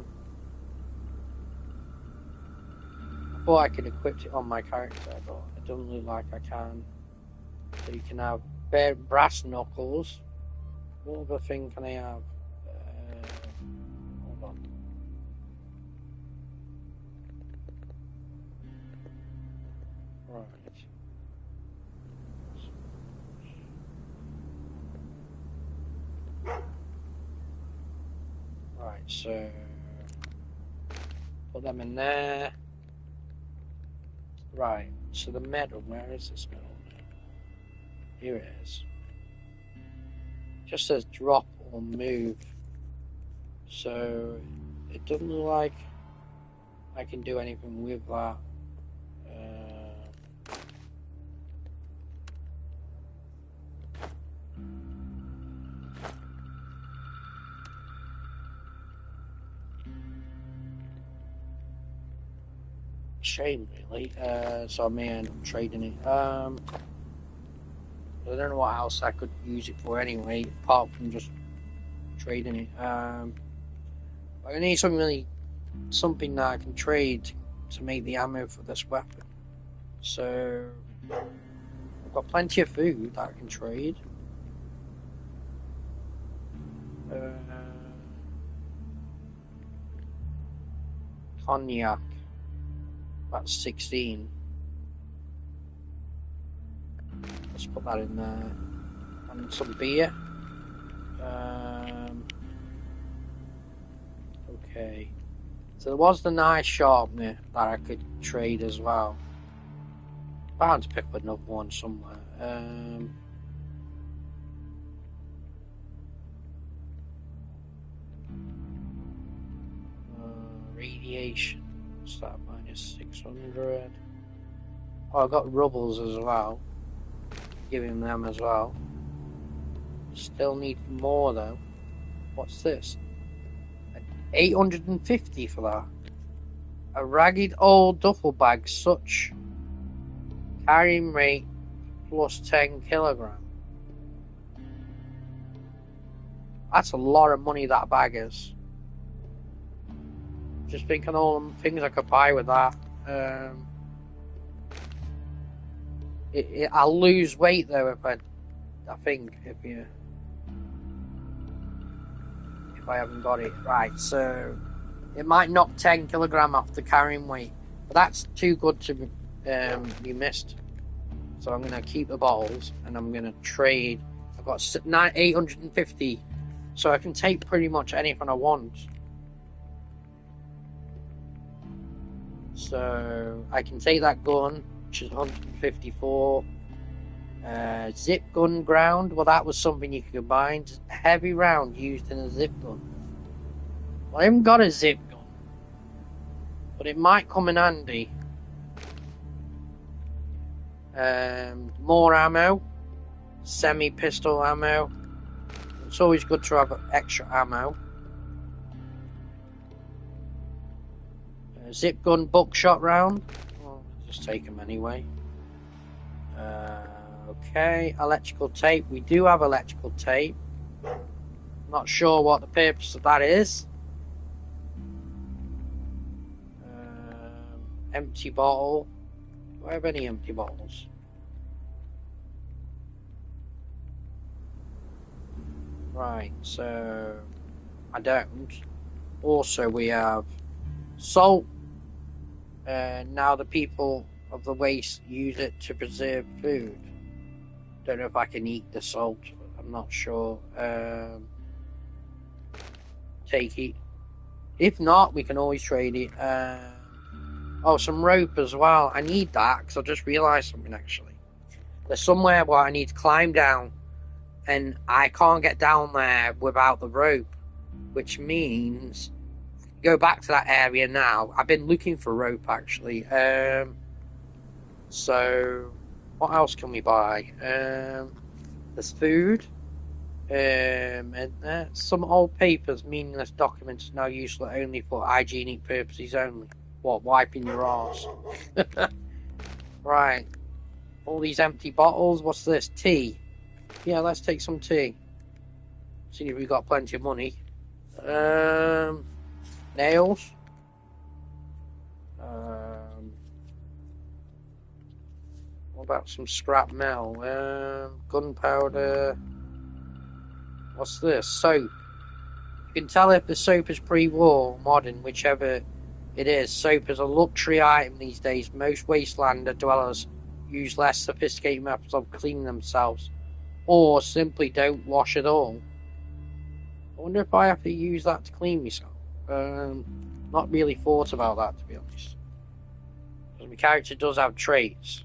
thought I could equip it on my character, but it doesn't look like I can. So you can have brass knuckles. What other thing can I have? Hold on. Right. Right, so put them in there. Right, so the medal, where is this medal? Here it is. Just says drop or move. So it doesn't look like I can do anything with that. Shame, really. So I may end up trading it. I don't know what else I could use it for anyway, apart from just trading it. I need something that I can trade to make the ammo for this weapon. So I've got plenty of food that I can trade. Cognac. That's 16. Let's put that in there. And some beer. Okay. So there was the knife sharpener that I could trade as well. Bound to pick up another one somewhere. Radiation. What's that? Minus 600. Oh, I got rubbles as well. Give him them as well. Still need more though. What's this? 850 for that. A ragged old duffel bag, such carrying rate plus 10 kilogram. That's a lot of money that bag is. Just thinking all the things I could buy with that. I'll lose weight though if I think if I haven't got it right. So it might knock 10 kilogram off the carrying weight, but that's too good to be missed. So I'm gonna keep the bottles and I'm gonna trade. I've got 850, so I can take pretty much anything I want. So I can take that gun, which is 154. Zip gun ground. Well, that was something you could combine. A heavy round used in a zip gun. Well, I haven't got a zip gun, but it might come in handy. More ammo, semi-pistol ammo. It's always good to have extra ammo. Zip gun buckshot round. Well, just take them anyway. Okay, electrical tape. We do have electrical tape. Not sure what the purpose of that is. Empty bottle. Do I have any empty bottles? Right, so I don't. Also, we have salt. Now the people of the waste use it to preserve food. Don't know if I can eat the salt. I'm not sure. Take it. If not, we can always trade it. Oh, some rope as well. I need that because I just realised something actually. There's somewhere where I need to climb down, and I can't get down there without the rope. which means go back to that area now. I've been looking for rope actually. So what else can we buy? There's food. And some old papers, meaningless documents now useful only for hygienic purposes only. What, wiping your arse? Right. All these empty bottles. What's this? Tea. Yeah, let's take some tea. See if we've got plenty of money. Nails. What about some scrap metal? Gunpowder. What's this? Soap. You can tell if the soap is pre-war or modern, whichever it is. Soap is a luxury item these days. Most wasteland dwellers use less sophisticated methods of cleaning themselves, or simply don't wash at all. I wonder if I have to use that to clean myself. Not really thought about that, to be honest. Because my character does have traits.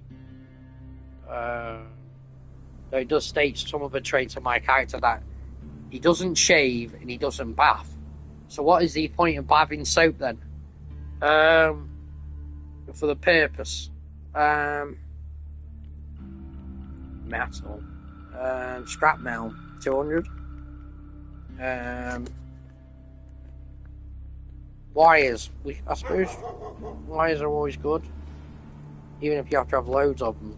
Though it does state some of the traits of my character that he doesn't shave and he doesn't bath. So what is the point of bathing soap then? For the purpose. Metal. Scrap metal. 200. Wires. I suppose wires are always good. Even if you have to have loads of them.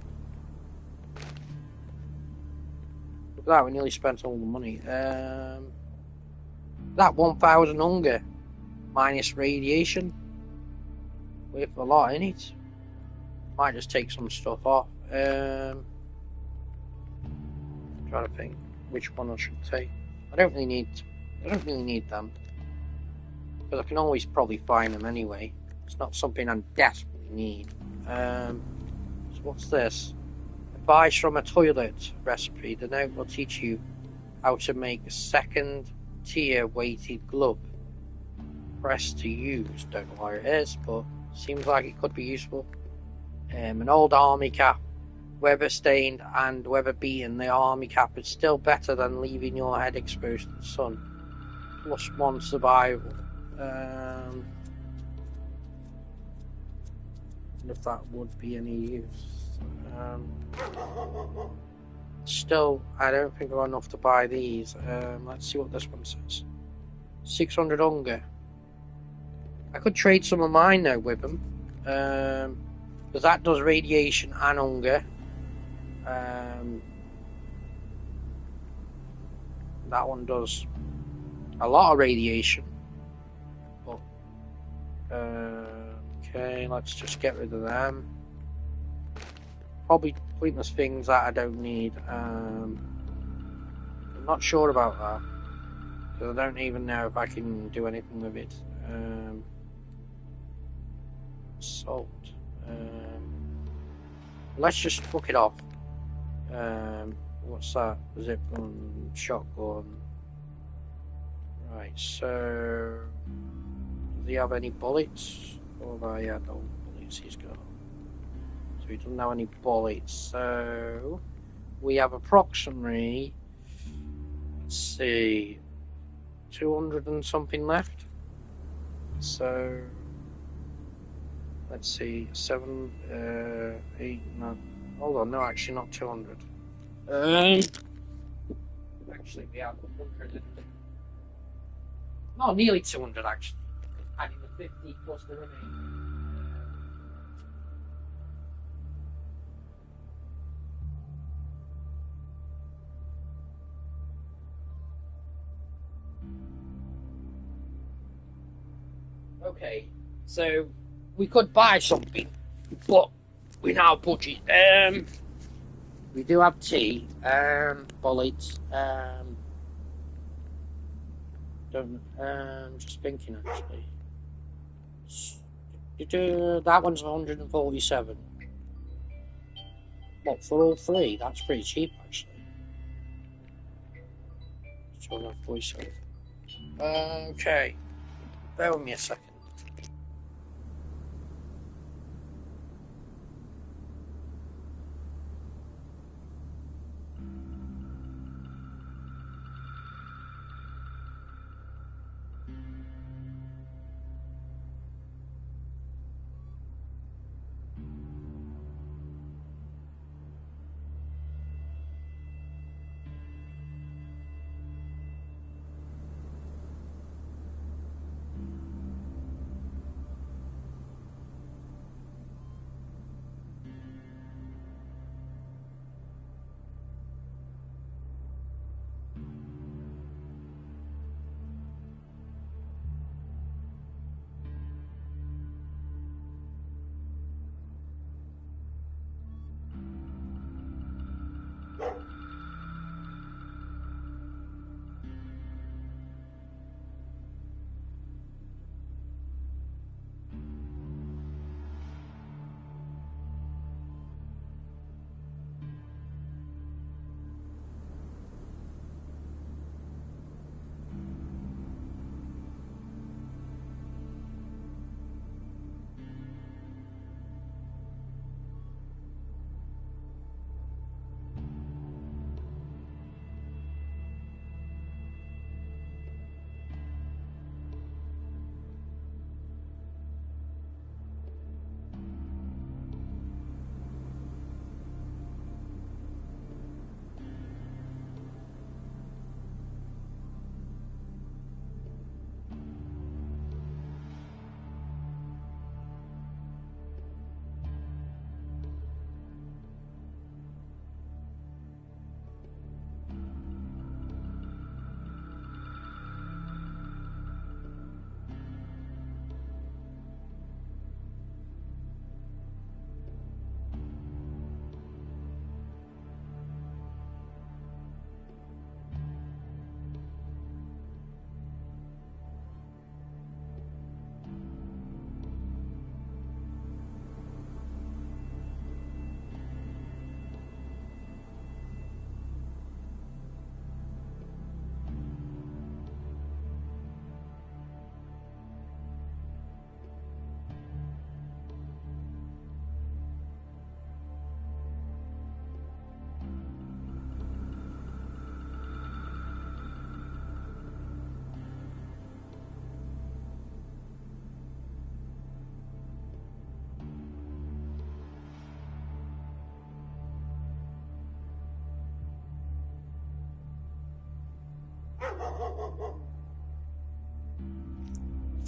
Look at that, we nearly spent all the money. That 1,000 hunger minus radiation with a lot in it. Might just take some stuff off. Trying to think which one I should take. I don't really need them because I can always probably find them anyway. It's not something I desperately need. So what's this? Advice from a toilet recipe. The note will teach you how to make a second tier weighted glove. Press to use. Don't know where it is, but seems like it could be useful. An old army cap, weather stained and weather beaten. The army cap is still better than leaving your head exposed to the sun. +1 survival. If that would be any use. Still, I don't think I've got enough to buy these. Let's see what this one says. 600 hunger. I could trade some of mine though with them. Because that does radiation and hunger. That one does a lot of radiation. But, okay, let's just get rid of them. Probably pointless things that I don't need. I'm not sure about that. Because I don't even know if I can do anything with it. Salt. Let's just fuck it off. What's that? Zip gun, shotgun. Right, so does he have any bullets? Oh, yeah, no bullets he's got. So he doesn't have any bullets. So we have approximately, let's see, 200 and something left. So let's see, 7, 8, no. Hold on, no, actually not 200. Actually, we have 100. No, nearly 200 actually. Adding the 50 plus the remaining. Okay, so we could buy something, but we now budget. We do have tea, bullets. Just thinking actually. That one's 147. What, for all three? That's pretty cheap actually. 247. Okay. Bear with me a second.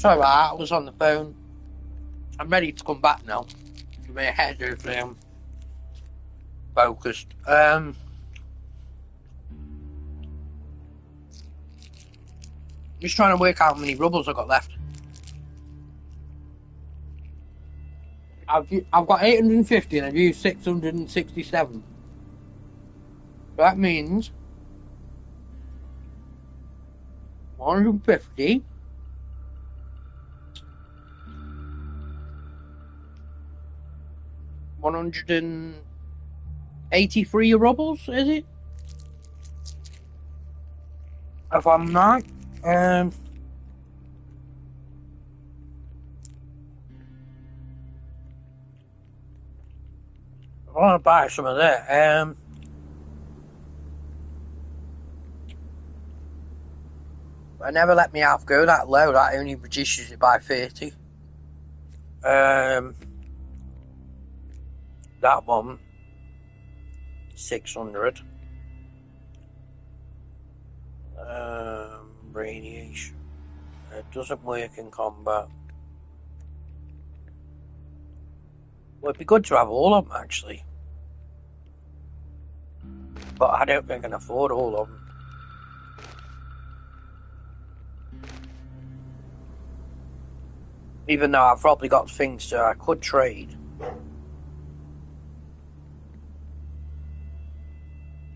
Sorry about that, I was on the phone. I'm ready to come back now. My head is focused. Just trying to work out how many rubbles I've got left. I've got 850 and I've used 667. That means 150. $183 rubbles, is it? If I'm right. I want to buy some of that. I never let me half go that low. That only reduces it by 30. That one, 600. Radiation. It doesn't work in combat. Well, it'd be good to have all of them, actually. But I don't think I can afford all of them. Even though I've probably got things that I could trade.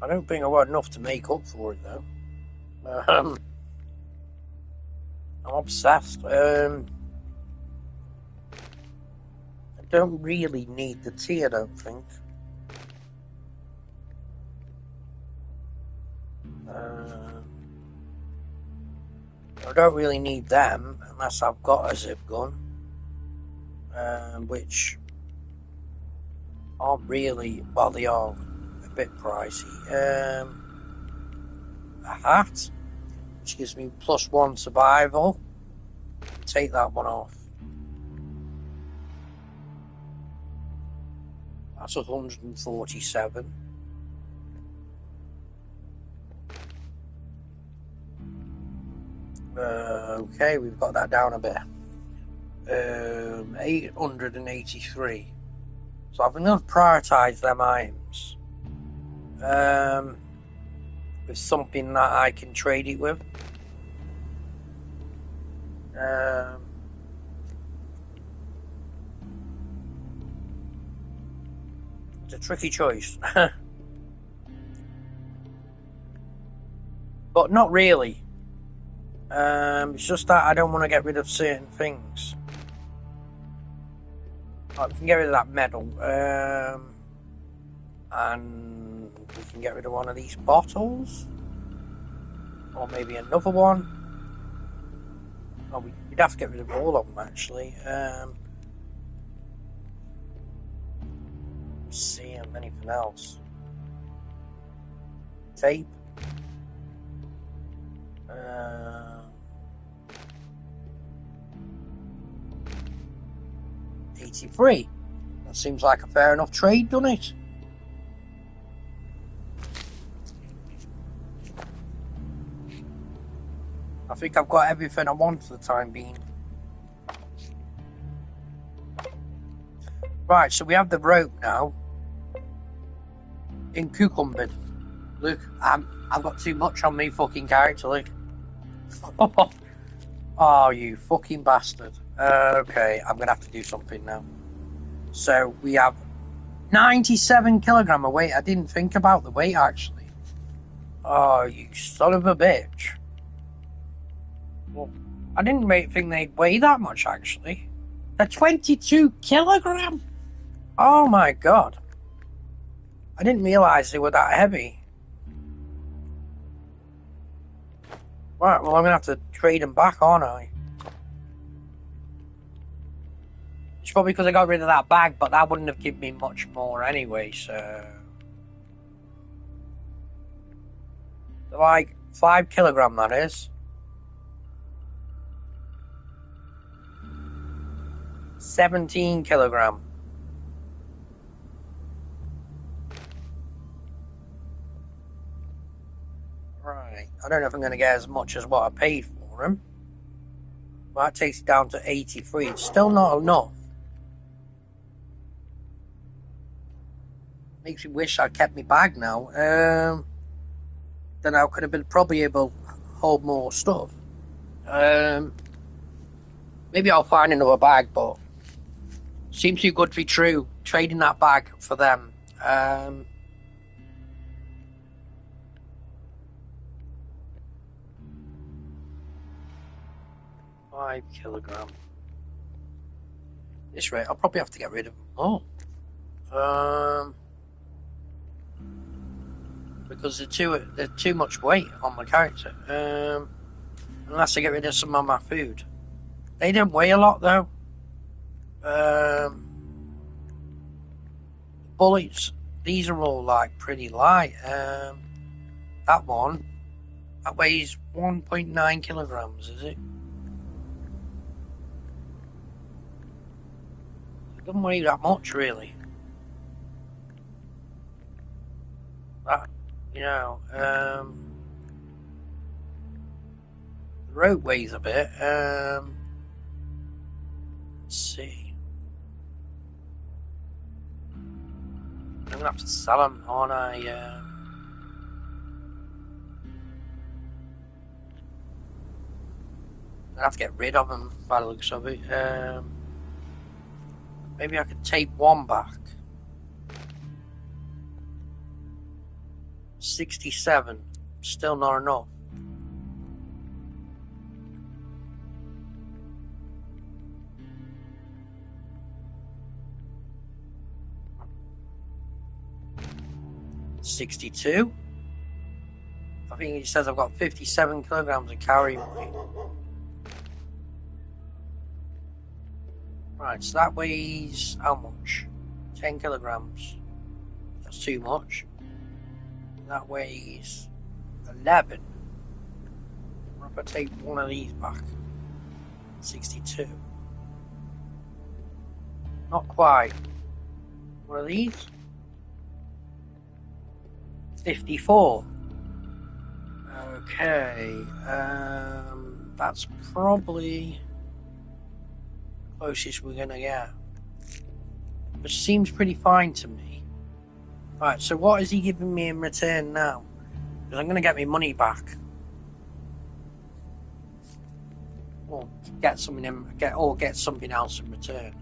I don't think I got enough to make up for it, though. I'm obsessed. I don't really need the tea, I don't think. I don't really need them unless I've got a zip gun, which aren't really, well, they are a bit pricey. A hat, which gives me +1 survival. Take that one off. That's 147. Okay, we've got that down a bit. 883. So I'm going to prioritise them items with something that I can trade it with. It's a tricky choice. But not really. It's just that I don't want to get rid of certain things. Like, we can get rid of that medal. And we can get rid of one of these bottles. Or maybe another one. Oh, we'd have to get rid of all of them, actually. Let's see anything else. Tape. 83. That seems like a fair enough trade, doesn't it? I think I've got everything I want for the time being. Right, so we have the rope now. In cucumbered. Look, I've got too much on me fucking character, look. Oh, you fucking bastard. Okay, I'm gonna have to do something now. So we have 97 kilogram of weight. I didn't think about the weight, actually. Oh, you son of a bitch. Well, I didn't think they'd weigh that much, actually. They're 22 kilogram. Oh my god. I didn't realise they were that heavy. Right, well, I'm going to have to trade them back, aren't I? It's probably because I got rid of that bag, but that wouldn't have given me much more anyway, so... Like, 5 kilogram, that is. 17 kilogram. Right, I don't know if I'm going to get as much as what I paid for them. Well, that takes it down to 83. It's still not enough. Makes me wish I'd kept my bag now. Then I could have been probably able to hold more stuff. Maybe I'll find another bag, but seems too good to be true. Trading that bag for them. 5 kilogram. This rate, I'll probably have to get rid of them. Because they're too much weight on my character. Unless I get rid of some of my food. They don't weigh a lot though. Bullets, these are all like pretty light. That one, that weighs 1.9 kilograms, is it? It doesn't weigh that much, really. That, the rope weighs a bit. Let's see. I'm gonna have to sell them, aren't I? I have to get rid of them by the looks of it. Maybe I could take one back. 67. Still not enough. $62. I think it says I've got 57 kilograms of carrying weight. Right, so that weighs how much? 10 kilograms. That's too much. That weighs 11. What if I take one of these back? 62. Not quite. One of these? 54. Okay. That's probably the closest we're gonna get. Which seems pretty fine to me. Right, so what is he giving me in return now? Because I'm gonna get my money back. Or get something get something else in return.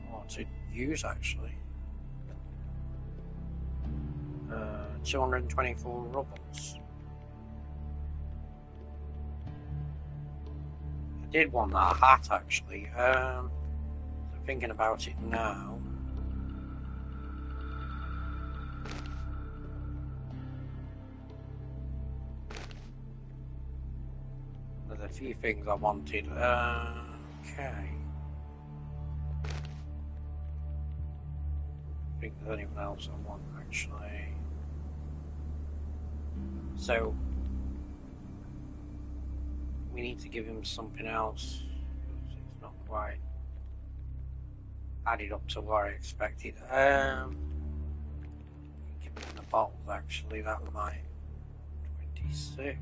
What to use actually? 224 rubles. I did want that hat actually. So thinking about it now. There's a few things I wanted. Okay. I think there's anyone else I want actually. So we need to give him something else. It's not quite added up to what I expected. Give him the bottles actually, that might 26.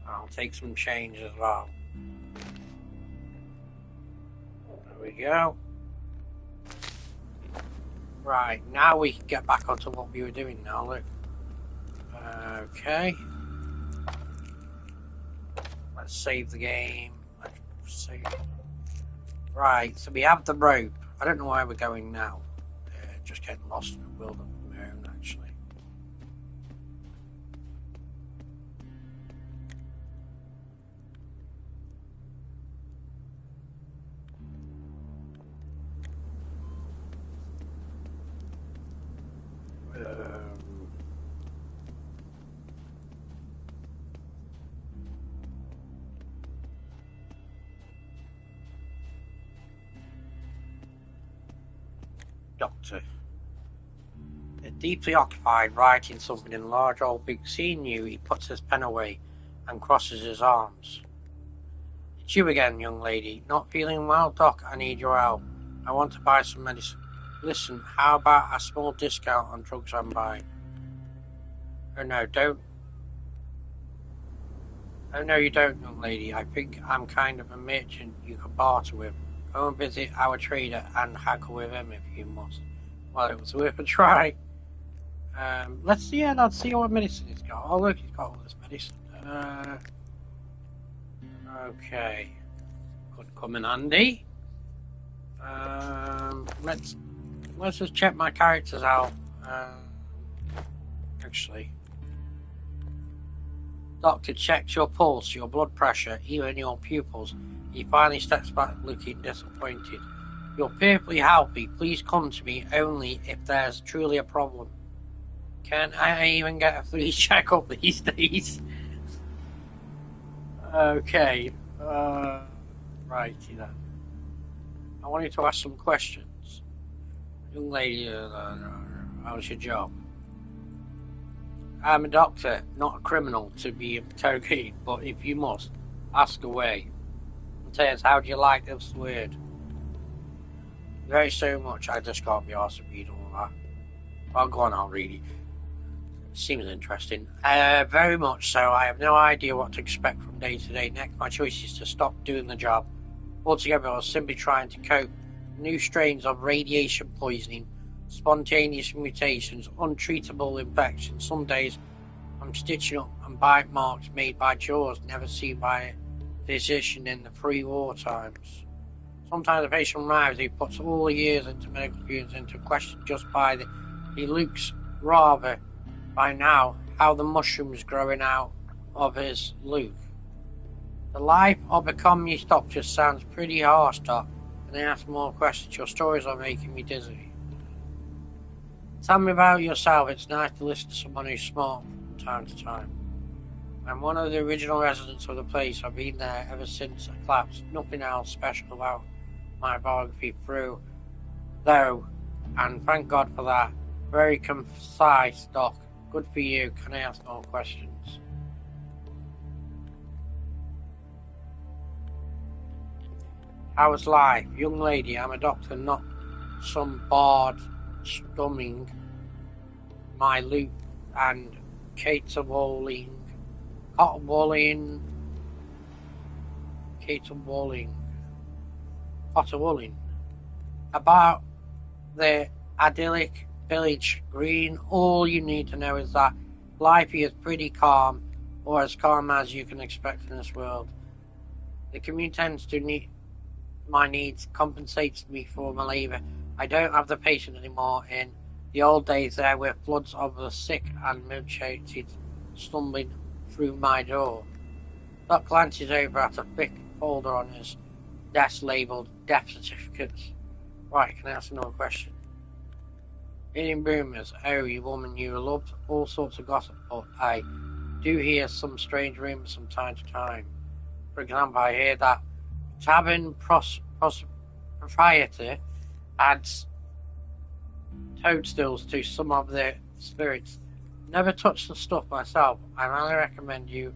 I'll take some change as well. There we go. Right, now we can get back onto what we were doing now, look. Okay. Let's save the game. Let's save. Right, so we have the rope. I don't know where we're going now. Just getting lost in the world of my own, actually. Doctor. Deeply occupied writing something in a large old book. Seeing you, he puts his pen away and crosses his arms. It's you again, young lady. Not feeling well, Doc? I need your help. I want to buy some medicine. Listen, how about a small discount on drugs I'm buying? Oh no, don't Oh no, you don't, young lady. I think I'm kind of a merchant you can barter with. Go and visit our trader and haggle with him if you must. Well, it was worth a try. Let's see. Yeah, let's see what medicine he's got. Oh look, he's got all this medicine. Okay, could come in handy. Let's just check my characters out. Actually, doctor checks your pulse, your blood pressure, even your pupils. He finally steps back, looking disappointed. You're perfectly healthy. Please come to me only if there's truly a problem. Can I even get a free checkup these days? Okay. Righty then. I wanted to ask some questions. Young lady, how's your job? I'm a doctor, not a criminal to be interrogated, but if you must, ask away. It says, how do you like this word? Very so much, I just can't be asked to read all that. Well, go on, I'll read it. Seems interesting. Very much so. I have no idea what to expect from day to day. Next, my choice is to stop doing the job altogether or simply trying to cope. New strains of radiation poisoning, spontaneous mutations, untreatable infections. Some days I'm stitching up and bite marks made by jaws never seen by a physician in the pre-war times. Sometimes a patient arrives who puts all the years into medical experience into question just by he looks rather by now how the mushrooms growing out of his look. The life of a communist doctor sounds pretty harsh, Doc, and I ask more questions. Your stories are making me dizzy. Tell me about yourself. It's nice to listen to someone who's smart from time to time. I'm one of the original residents of the place. I've been there ever since it collapsed. Nothing else special about my biography through, though, and thank God for that. Very concise, Doc. Good for you. Can I ask more questions? How's life? Young lady, I'm a doctor, not some bard stumming my loop and caterwauling, about the idyllic village green. All you need to know is that life here is pretty calm, or as calm as you can expect in this world. The community tends to need my needs, compensates me for my labour. I don't have the patient anymore. In the old days there were floods of the sick and mutilated stumbling through my door. Doc glances over at a thick folder on his desk labelled death certificates. Right, can I ask another question? Hearing rumours, oh, you woman, you loved all sorts of gossip, but I do hear some strange rumours from time to time. For example, I hear that tavern proprietor adds toadstools to some of their spirits. Never touched the stuff myself. I highly recommend you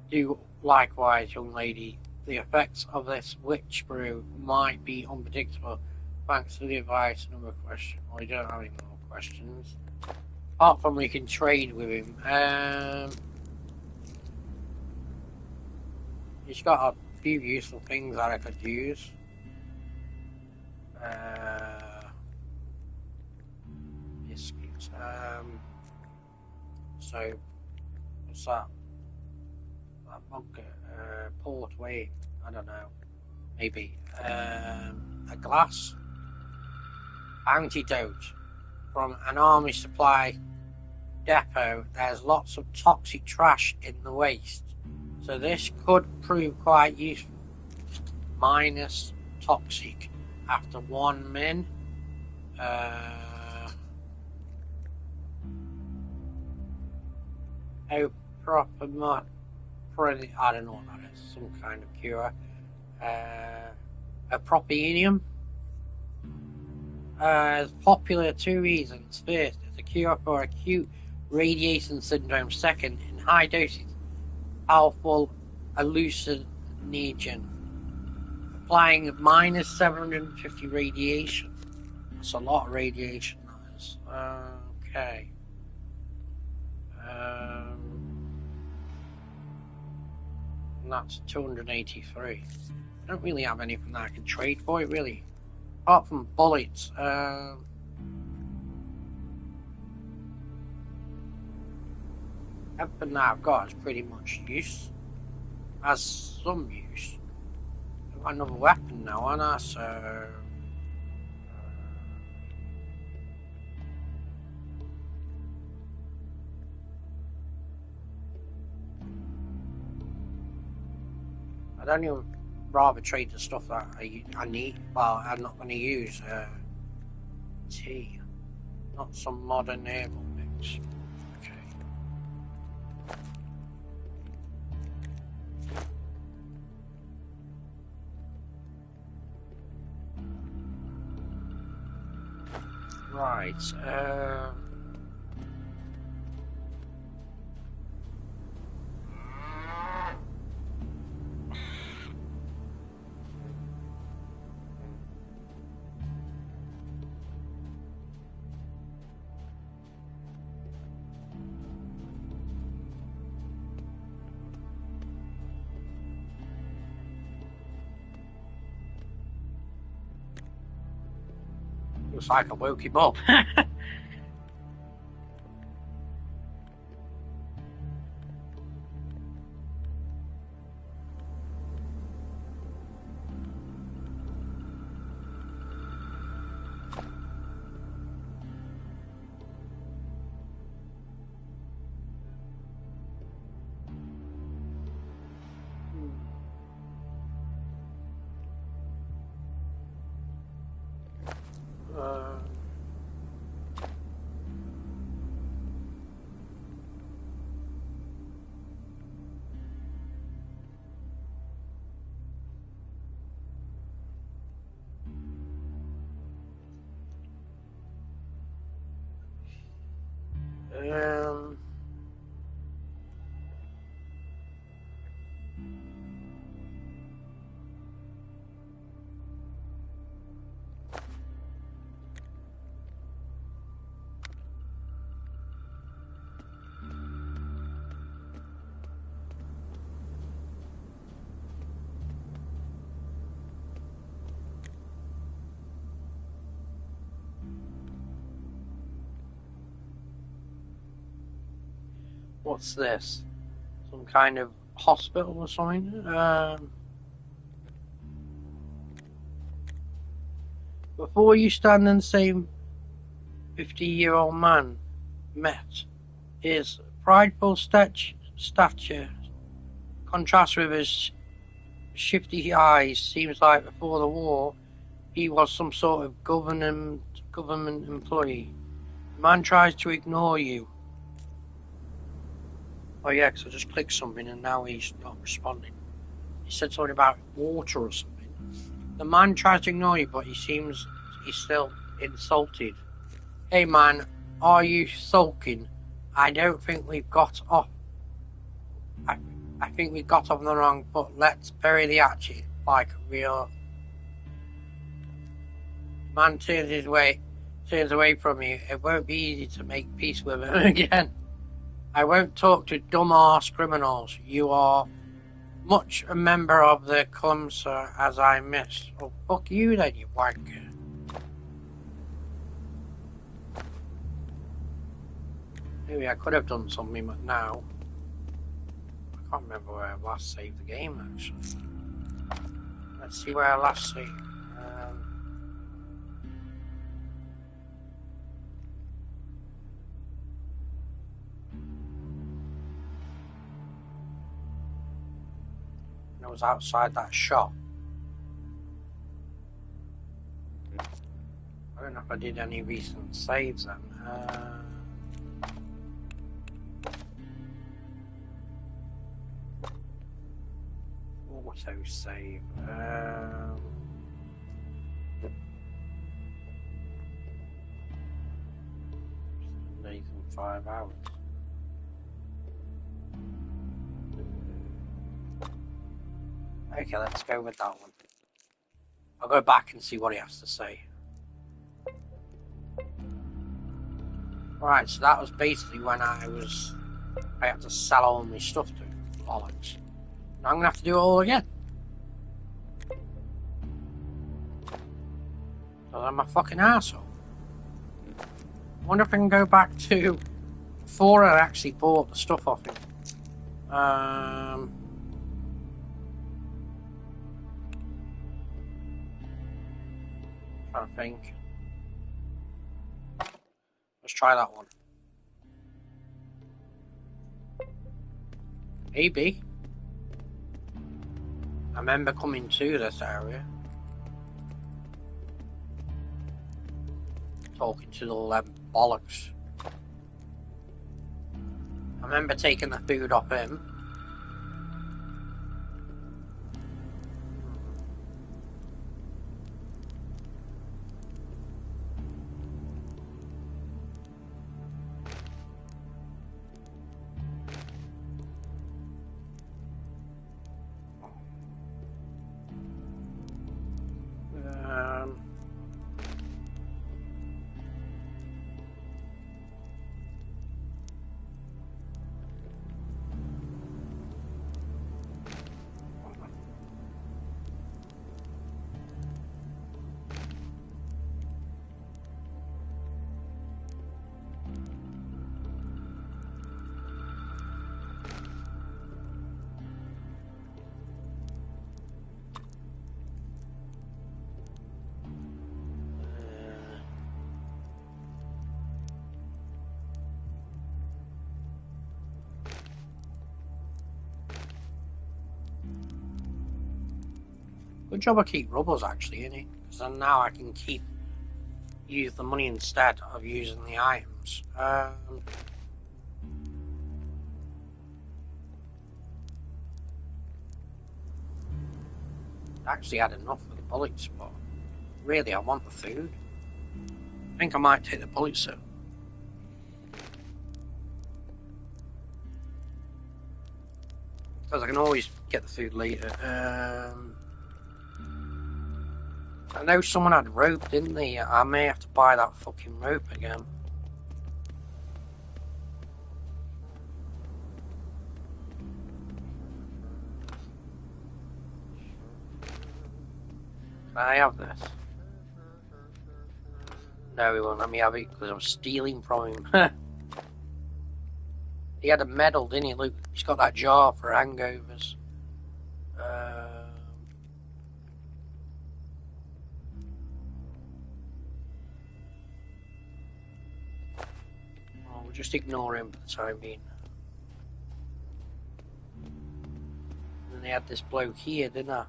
do likewise, young lady. The effects of this witch brew might be unpredictable. Thanks for the advice. Another question. Well, we don't have any more questions. Apart from we can trade with him. He's got a few useful things that I could use. Biscuits. So, what's that? That bunker. Port, wait, I don't know. Maybe. A glass. Antidote. From an army supply depot, there's lots of toxic trash in the waste. So this could prove quite useful. Minus toxic after 1 min. I don't know what that is. Some kind of cure. A propenium. It's popular 2 reasons. First, it's a cure for acute radiation syndrome. Second, in high doses, powerful hallucinogen. Applying minus 750 radiation. That's a lot of radiation, that is. Okay. And that's 283. I don't really have anything that I can trade for it, really. Apart from bullets. Everything that I've got is pretty much use. Has some use. I've got another weapon now, haven't I? So... I'd only rather trade the stuff that I need. Well, I'm not going to use tea. Not some modern naval mix. Okay. Right. Looks like I woke him up. Um, what's this? Some kind of hospital or something? Before you stand and say 50-year-old man met his prideful stature contrasts with his shifty eyes. Seems like before the war he was some sort of government employee. The man tries to ignore you. Oh yeah, because I just clicked something and now he's not responding. He said something about water or something. The man tries to ignore you, but he's still insulted. Hey man, are you sulking? I don't think we've got off. I think we got off on the wrong foot. Let's bury the hatchet like a real... Man turns away from you. It won't be easy to make peace with him again. I won't talk to dumb-arse criminals. You are much a member of the club, sir, as I miss. Oh, fuck you then, you wanker. Maybe I could have done something, but now... I can't remember where I last saved the game, actually. Let's see where I last saved. I was outside that shop. I don't know if I did any recent saves then. Auto save. Days and 5 hours. Okay, let's go with that one. I'll go back and see what he has to say. Right, so that was basically when I had to sell all my stuff to bollocks. Now I'm gonna have to do it all again. So I'm a fucking asshole. I wonder if I can go back to before I actually bought the stuff off him. Trying to think. Let's try that one. Maybe. I remember coming to this area. Talking to all them bollocks. I remember taking the food off him. Good job I keep rubbers actually, innit? Because then now I can use the money instead of using the items. I actually had enough for the bullets, but really I want the food. I think I might take the bullets soon. Because I can always get the food later. I know someone had rope, didn't they? I may have to buy that fucking rope again. Can I have this? No, he won't let me have it because I'm stealing from him. He had a medal, didn't he? Look, he's got that jar for hangovers. We'll just ignore him for the time being. And then they had this bloke here, didn't I?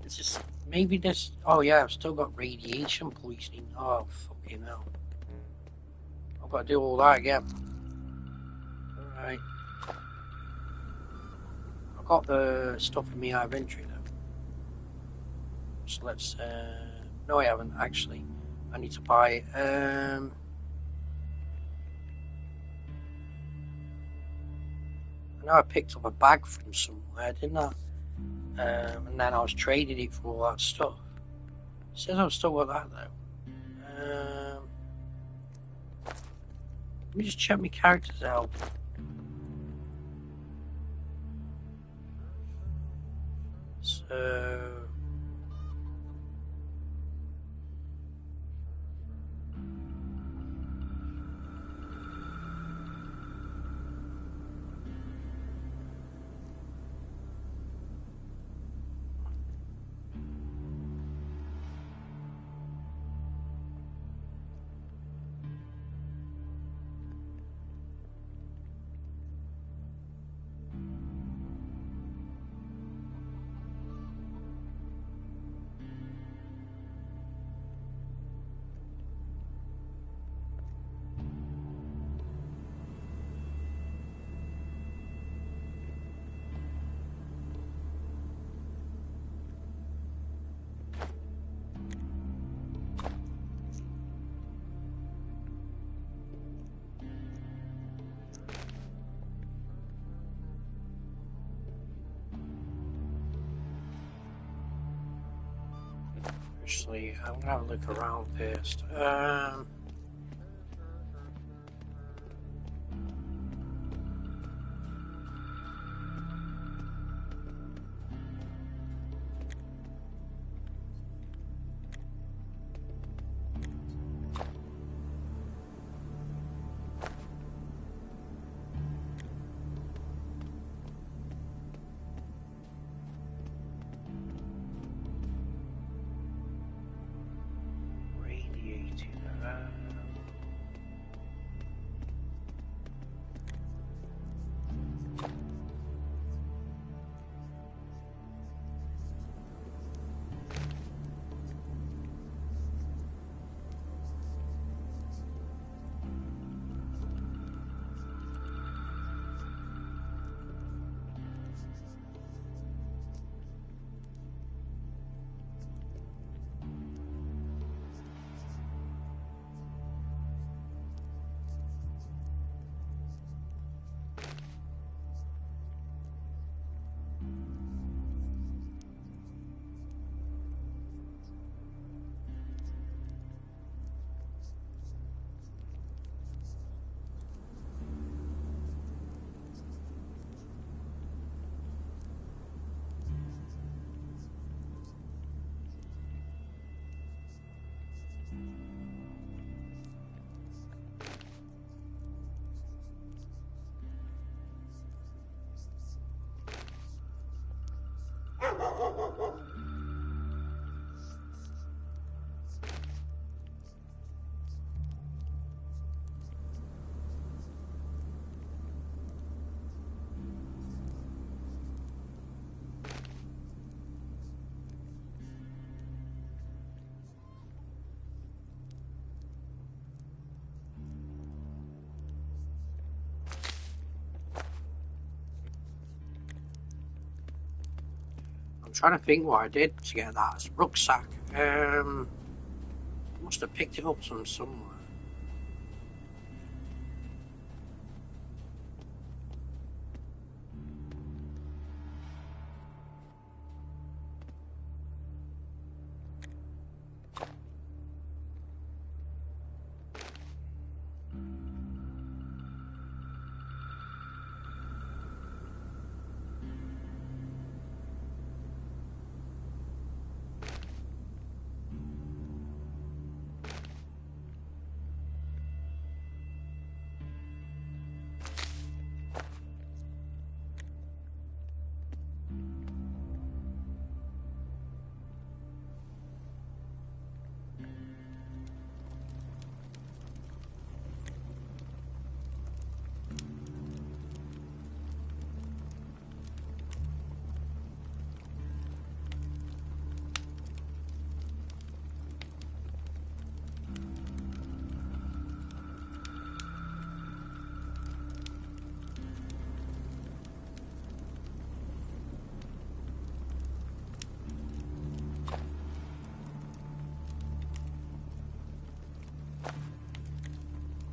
It's just maybe this. Oh yeah, I've still got radiation poisoning. Oh fucking hell! I've got to do all that again. All right. I've got the stuff in my inventory though. So let's. No, I haven't actually. I need to buy. I know I picked up a bag from somewhere, didn't I? And then I was trading it for all that stuff. It says I've still got that though. Let me just check my characters out. So. Actually, I'm gonna have a look around first. I'm trying to think what I did to get that rucksack. Must have picked it up from somewhere.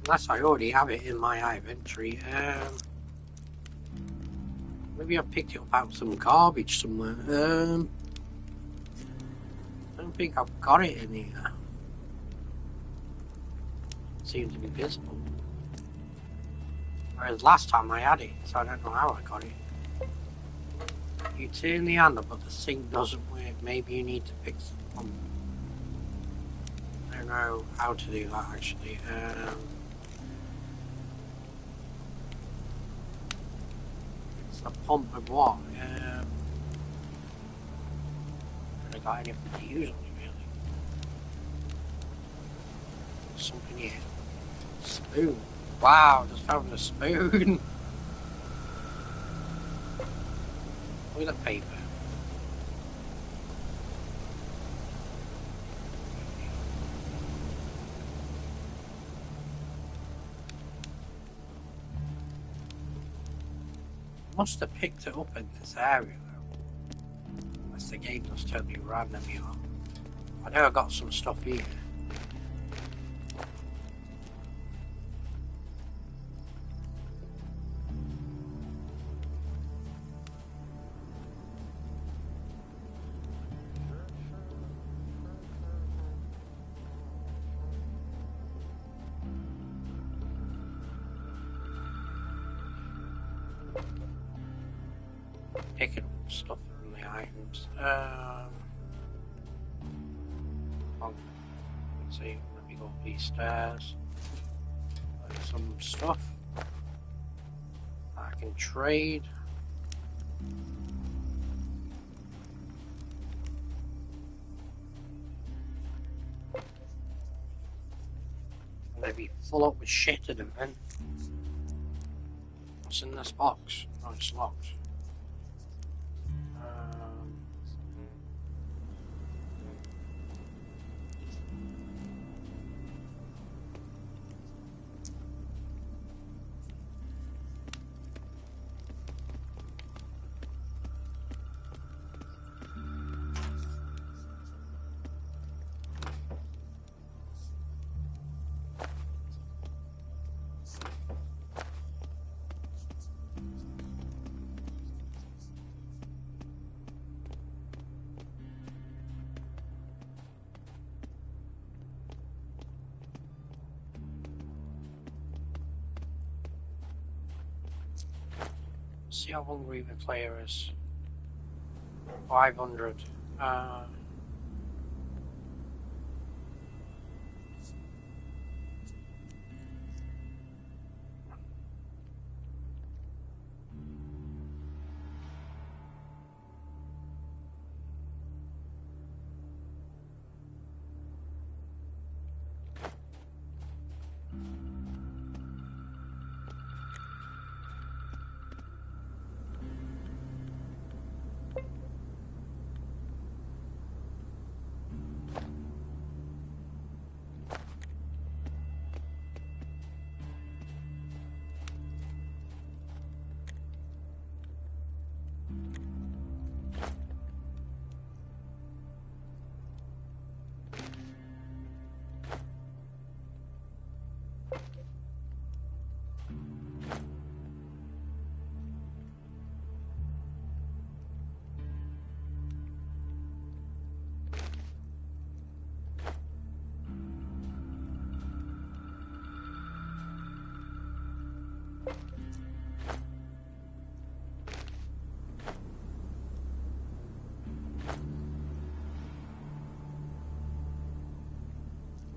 Unless I already have it in my inventory. Maybe I picked it up out of some garbage somewhere. I don't think I've got it in here. It seems to be visible. Whereas last time I had it, so I don't know how I got it. You turn the handle, but the sink doesn't work. Maybe you need to fix the pump. I don't know how to do that actually. It's the pump of what? I got anything to use on it really. Something here. Spoon. Wow, just found a spoon. Toilet paper. Must have picked it up in this area though. Unless the game just totally random me off. I know I got some stuff here. Picking up stuff from the items. Let's see, let me go up these stairs. Like some stuff I can trade. Maybe full up with shit in them then. What's in this box? Oh, it's locked. See how hungry the player is. 500.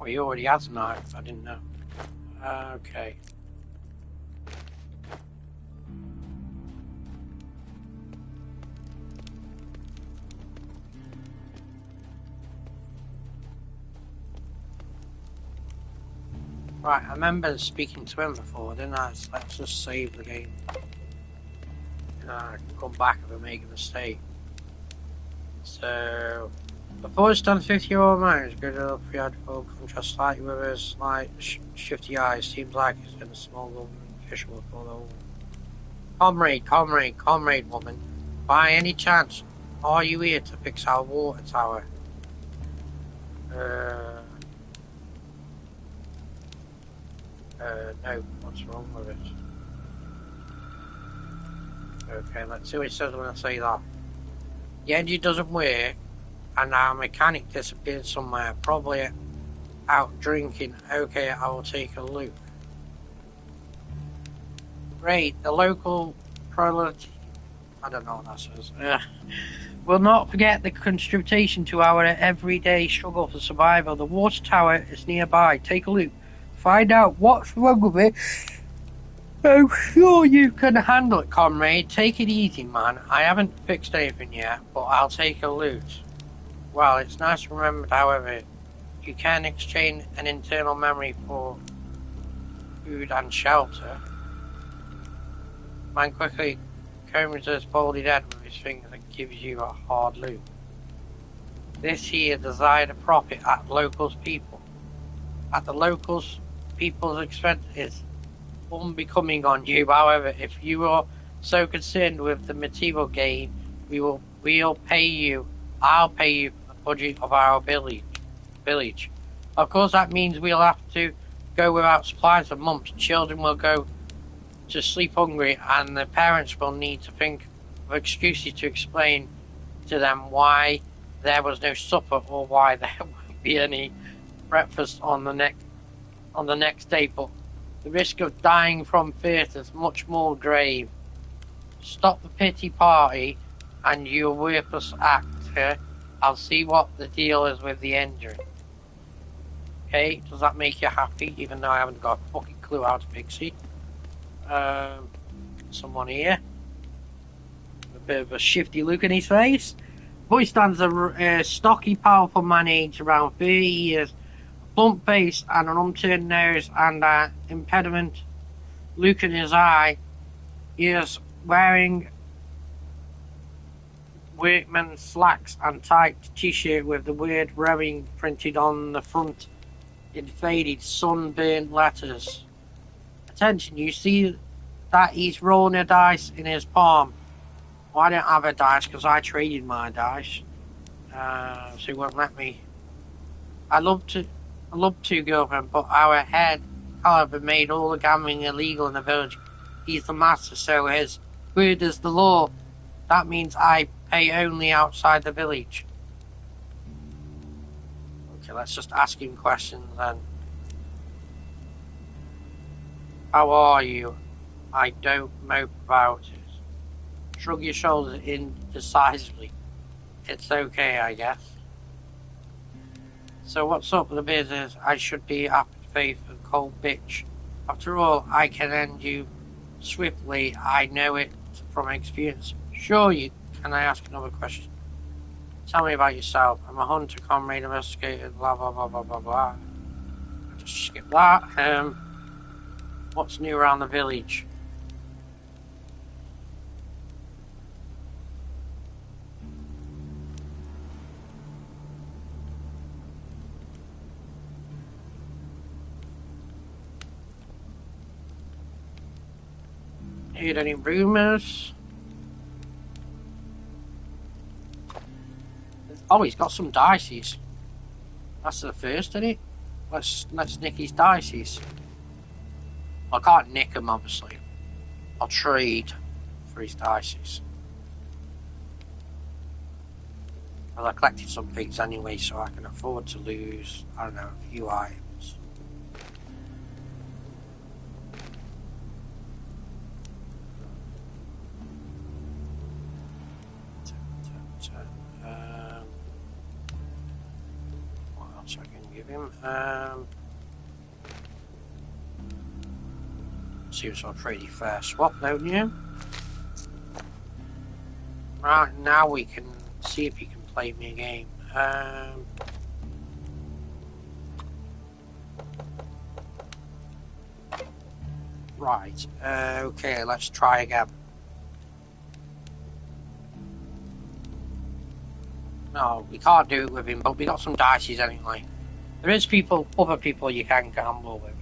Well, he already has knives, I didn't know. Okay. Right, I remember speaking to him before, didn't I? So let's just save the game. And I can come back if I make a mistake. So, before it's done 50-year-old man is good enough for you to contrast slightly with his slight shifty eyes. Seems like he's been a small government official before the whole. Comrade woman. By any chance, are you here to fix our water tower? No, what's wrong with it? Okay, let's see what it says when I say that. The engine doesn't work, and our mechanic disappeared somewhere, probably out drinking. Okay, I will take a look. Great, the local proletariat, I don't know what that says. Will not forget the contribution to our everyday struggle for survival. The water tower is nearby. Take a look. Find out what's wrong with it. I'm sure you can handle it, comrade. Take it easy, man. I haven't fixed anything yet, but I'll take a look. Well, it's nice to remember, however, you can exchange an internal memory for food and shelter. Man quickly combs his folded head with his fingers and gives you a hard look. This here desired profit at locals people. At the locals people's expense is unbecoming on you. However, if you are so concerned with the material gain, we'll pay you. I'll pay you for the budget of our village. Of course, that means we'll have to go without supplies for months. Children will go to sleep hungry, and the parents will need to think of excuses to explain to them why there was no supper or why there won't be any breakfast on the next day. But the risk of dying from thirst is much more grave. Stop the pity party and you worthless actor. I'll see what the deal is with the engine. Okay, does that make you happy? Even though I haven't got a fucking clue how to fix it. Someone here. A bit of a shifty look in his face. Boy stands a stocky, powerful man aged around 30 years. Plump face and an upturned nose and an impediment look in his eye. He is wearing workman's slacks and tight t-shirt with the word rowing printed on the front in faded, sunburnt letters. Attention, you see that he's rolling a dice in his palm. Well, I don't have a dice because I traded my dice. So he won't let me. I love to, girlfriend, but our head, however, made all the gambling illegal in the village. He's the master, so his word is the law. That means I pay only outside the village. Okay, let's just ask him questions then. How are you? I don't mope about it. Shrug your shoulders indecisively. It's okay, I guess. So what's up with the business? I should be up to faith and cold bitch. After all, I can end you swiftly. I know it from experience. Sure you. Can I ask another question? Tell me about yourself. I'm a hunter, comrade, investigator, blah blah blah blah blah blah. Just skip that. What's new around the village? Heard any rumors? Oh, he's got some dices. That's the first, isn't it? Let's nick his dices. I can't nick him, obviously. I'll trade for his dices. Well, I collected some things anyway, so I can afford to lose, I don't know, a few items. What else I can give him. Seems a pretty fair swap, don't you? Right, now we can see if you can play me a game. Right, okay, let's try again. No, we can't do it with him, but we got some dices anyway. There is other people you can gamble with.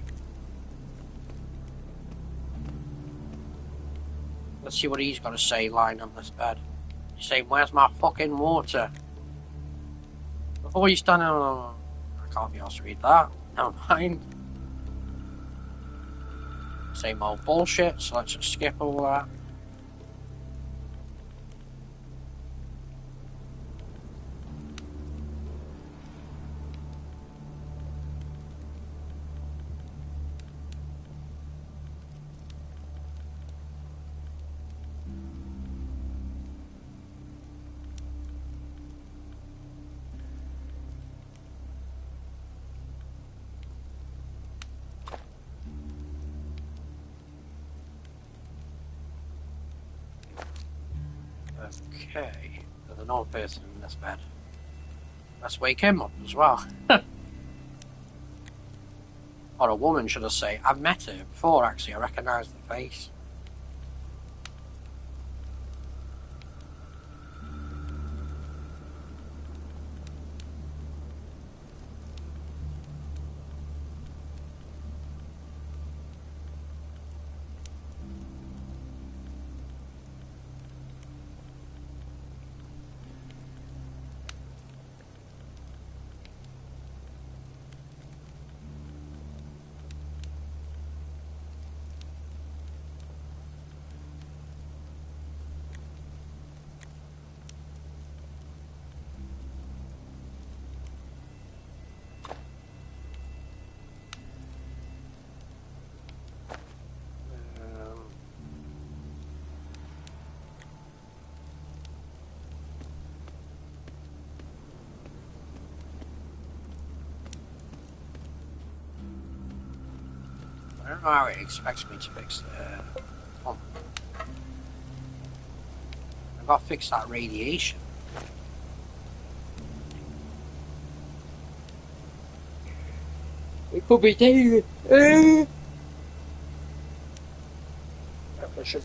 Let's see what he's got to say lying on this bed. He's saying, where's my fucking water? Before you stand on... I can't be asked to read that. Never mind. Same old bullshit, so let's just skip all that. Okay, there's another person in this bed. Let's wake him up as well. Or a woman, should I say. I've met her before, actually. I recognise the face. I don't know how it expects me to fix the pump. I've got to fix that radiation. It could be David. I should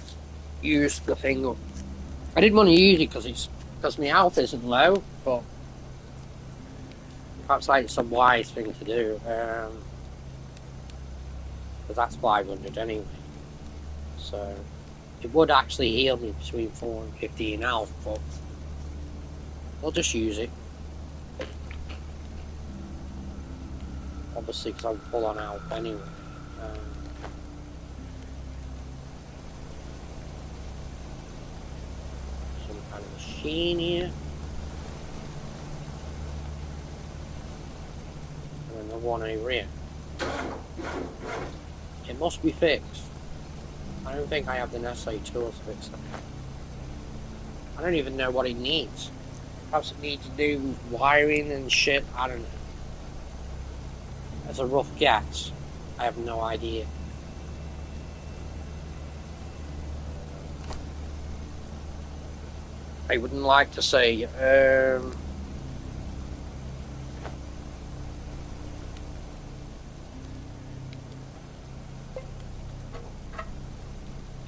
use the thing up. I didn't want to use it because my health isn't low, but perhaps like it's a wise thing to do. Because that's 500 anyway. So it would actually heal me between 4 and 15 health, but I'll just use it. Obviously, because I'm full on health anyway. Some kind of machine here. And another one over here. It must be fixed. I don't think I have the necessary tools to fix it. I don't even know what it needs. Perhaps it needs to do wiring and shit. I don't know. That's a rough guess. I have no idea. I wouldn't like to say.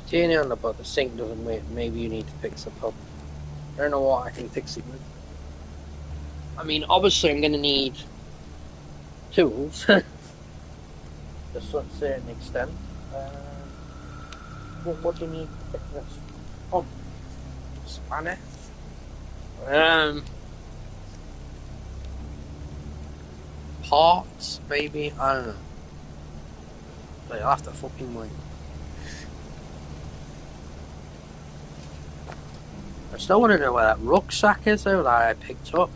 Turn it on but the sink doesn't work. Maybe you need to fix the pump. I don't know what I can fix it with. I mean, obviously I'm going to need tools to a certain extent. What do you need to fix this? Oh, spanner. Parts, maybe. I don't know. But you'll have to fucking wait. I still want to know where that rucksack is though that I picked up.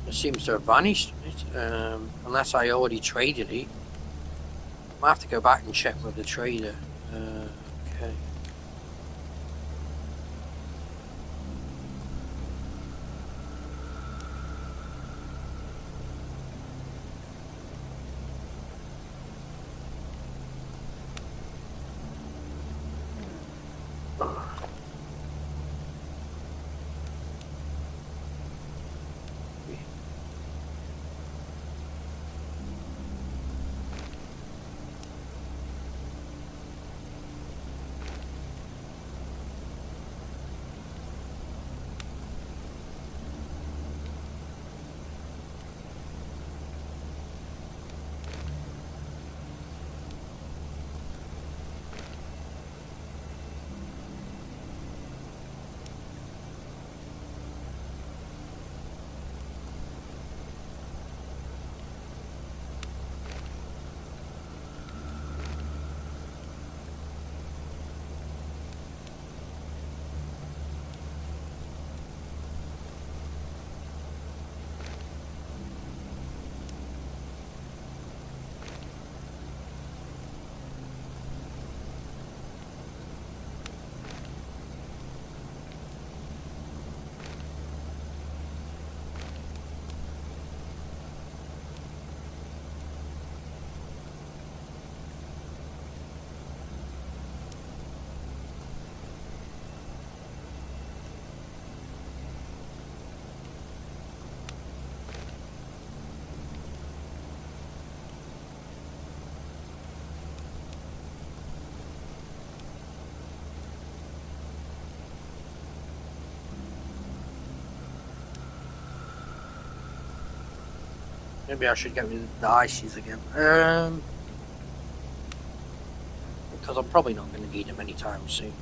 It seems to have vanished, unless I already traded it. I might have to go back and check with the trader. Okay. Maybe I should get rid of the ices again. Because I'm probably not going to need them anytime soon.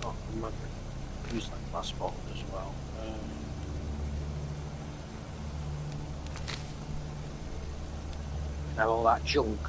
Oh, I might use that glass bottle as well. Have all that junk.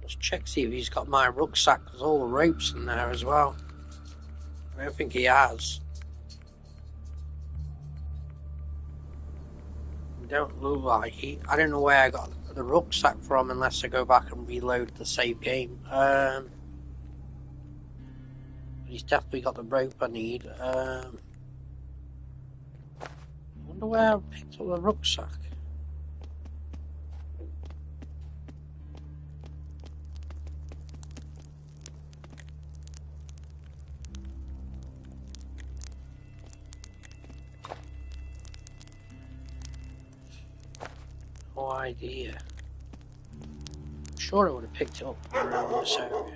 Let's check, see if he's got my rucksack. There's all the ropes in there as well. I don't think he has. Don't look like he. I don't know where I got the rucksack from unless I go back and reload the save game. He's definitely got the rope I need. I wonder where I picked up the rucksack. No idea. I'm sure I would have picked it up around this area.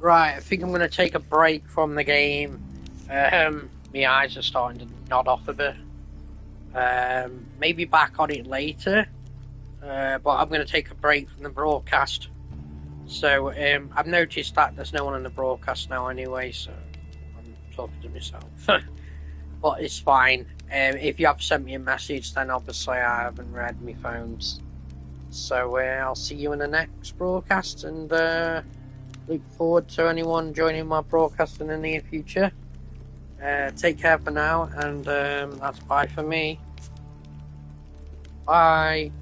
Right, I think I'm going to take a break from the game. My eyes are starting to nod off a bit. Maybe back on it later. But I'm going to take a break from the broadcast. So I've noticed that there's no one in the broadcast now anyway, so I'm talking to myself. But it's fine. If you have sent me a message, then obviously I haven't read my phones. So I'll see you in the next broadcast, and look forward to anyone joining my broadcast in the near future. Take care for now, and that's bye for me. Bye.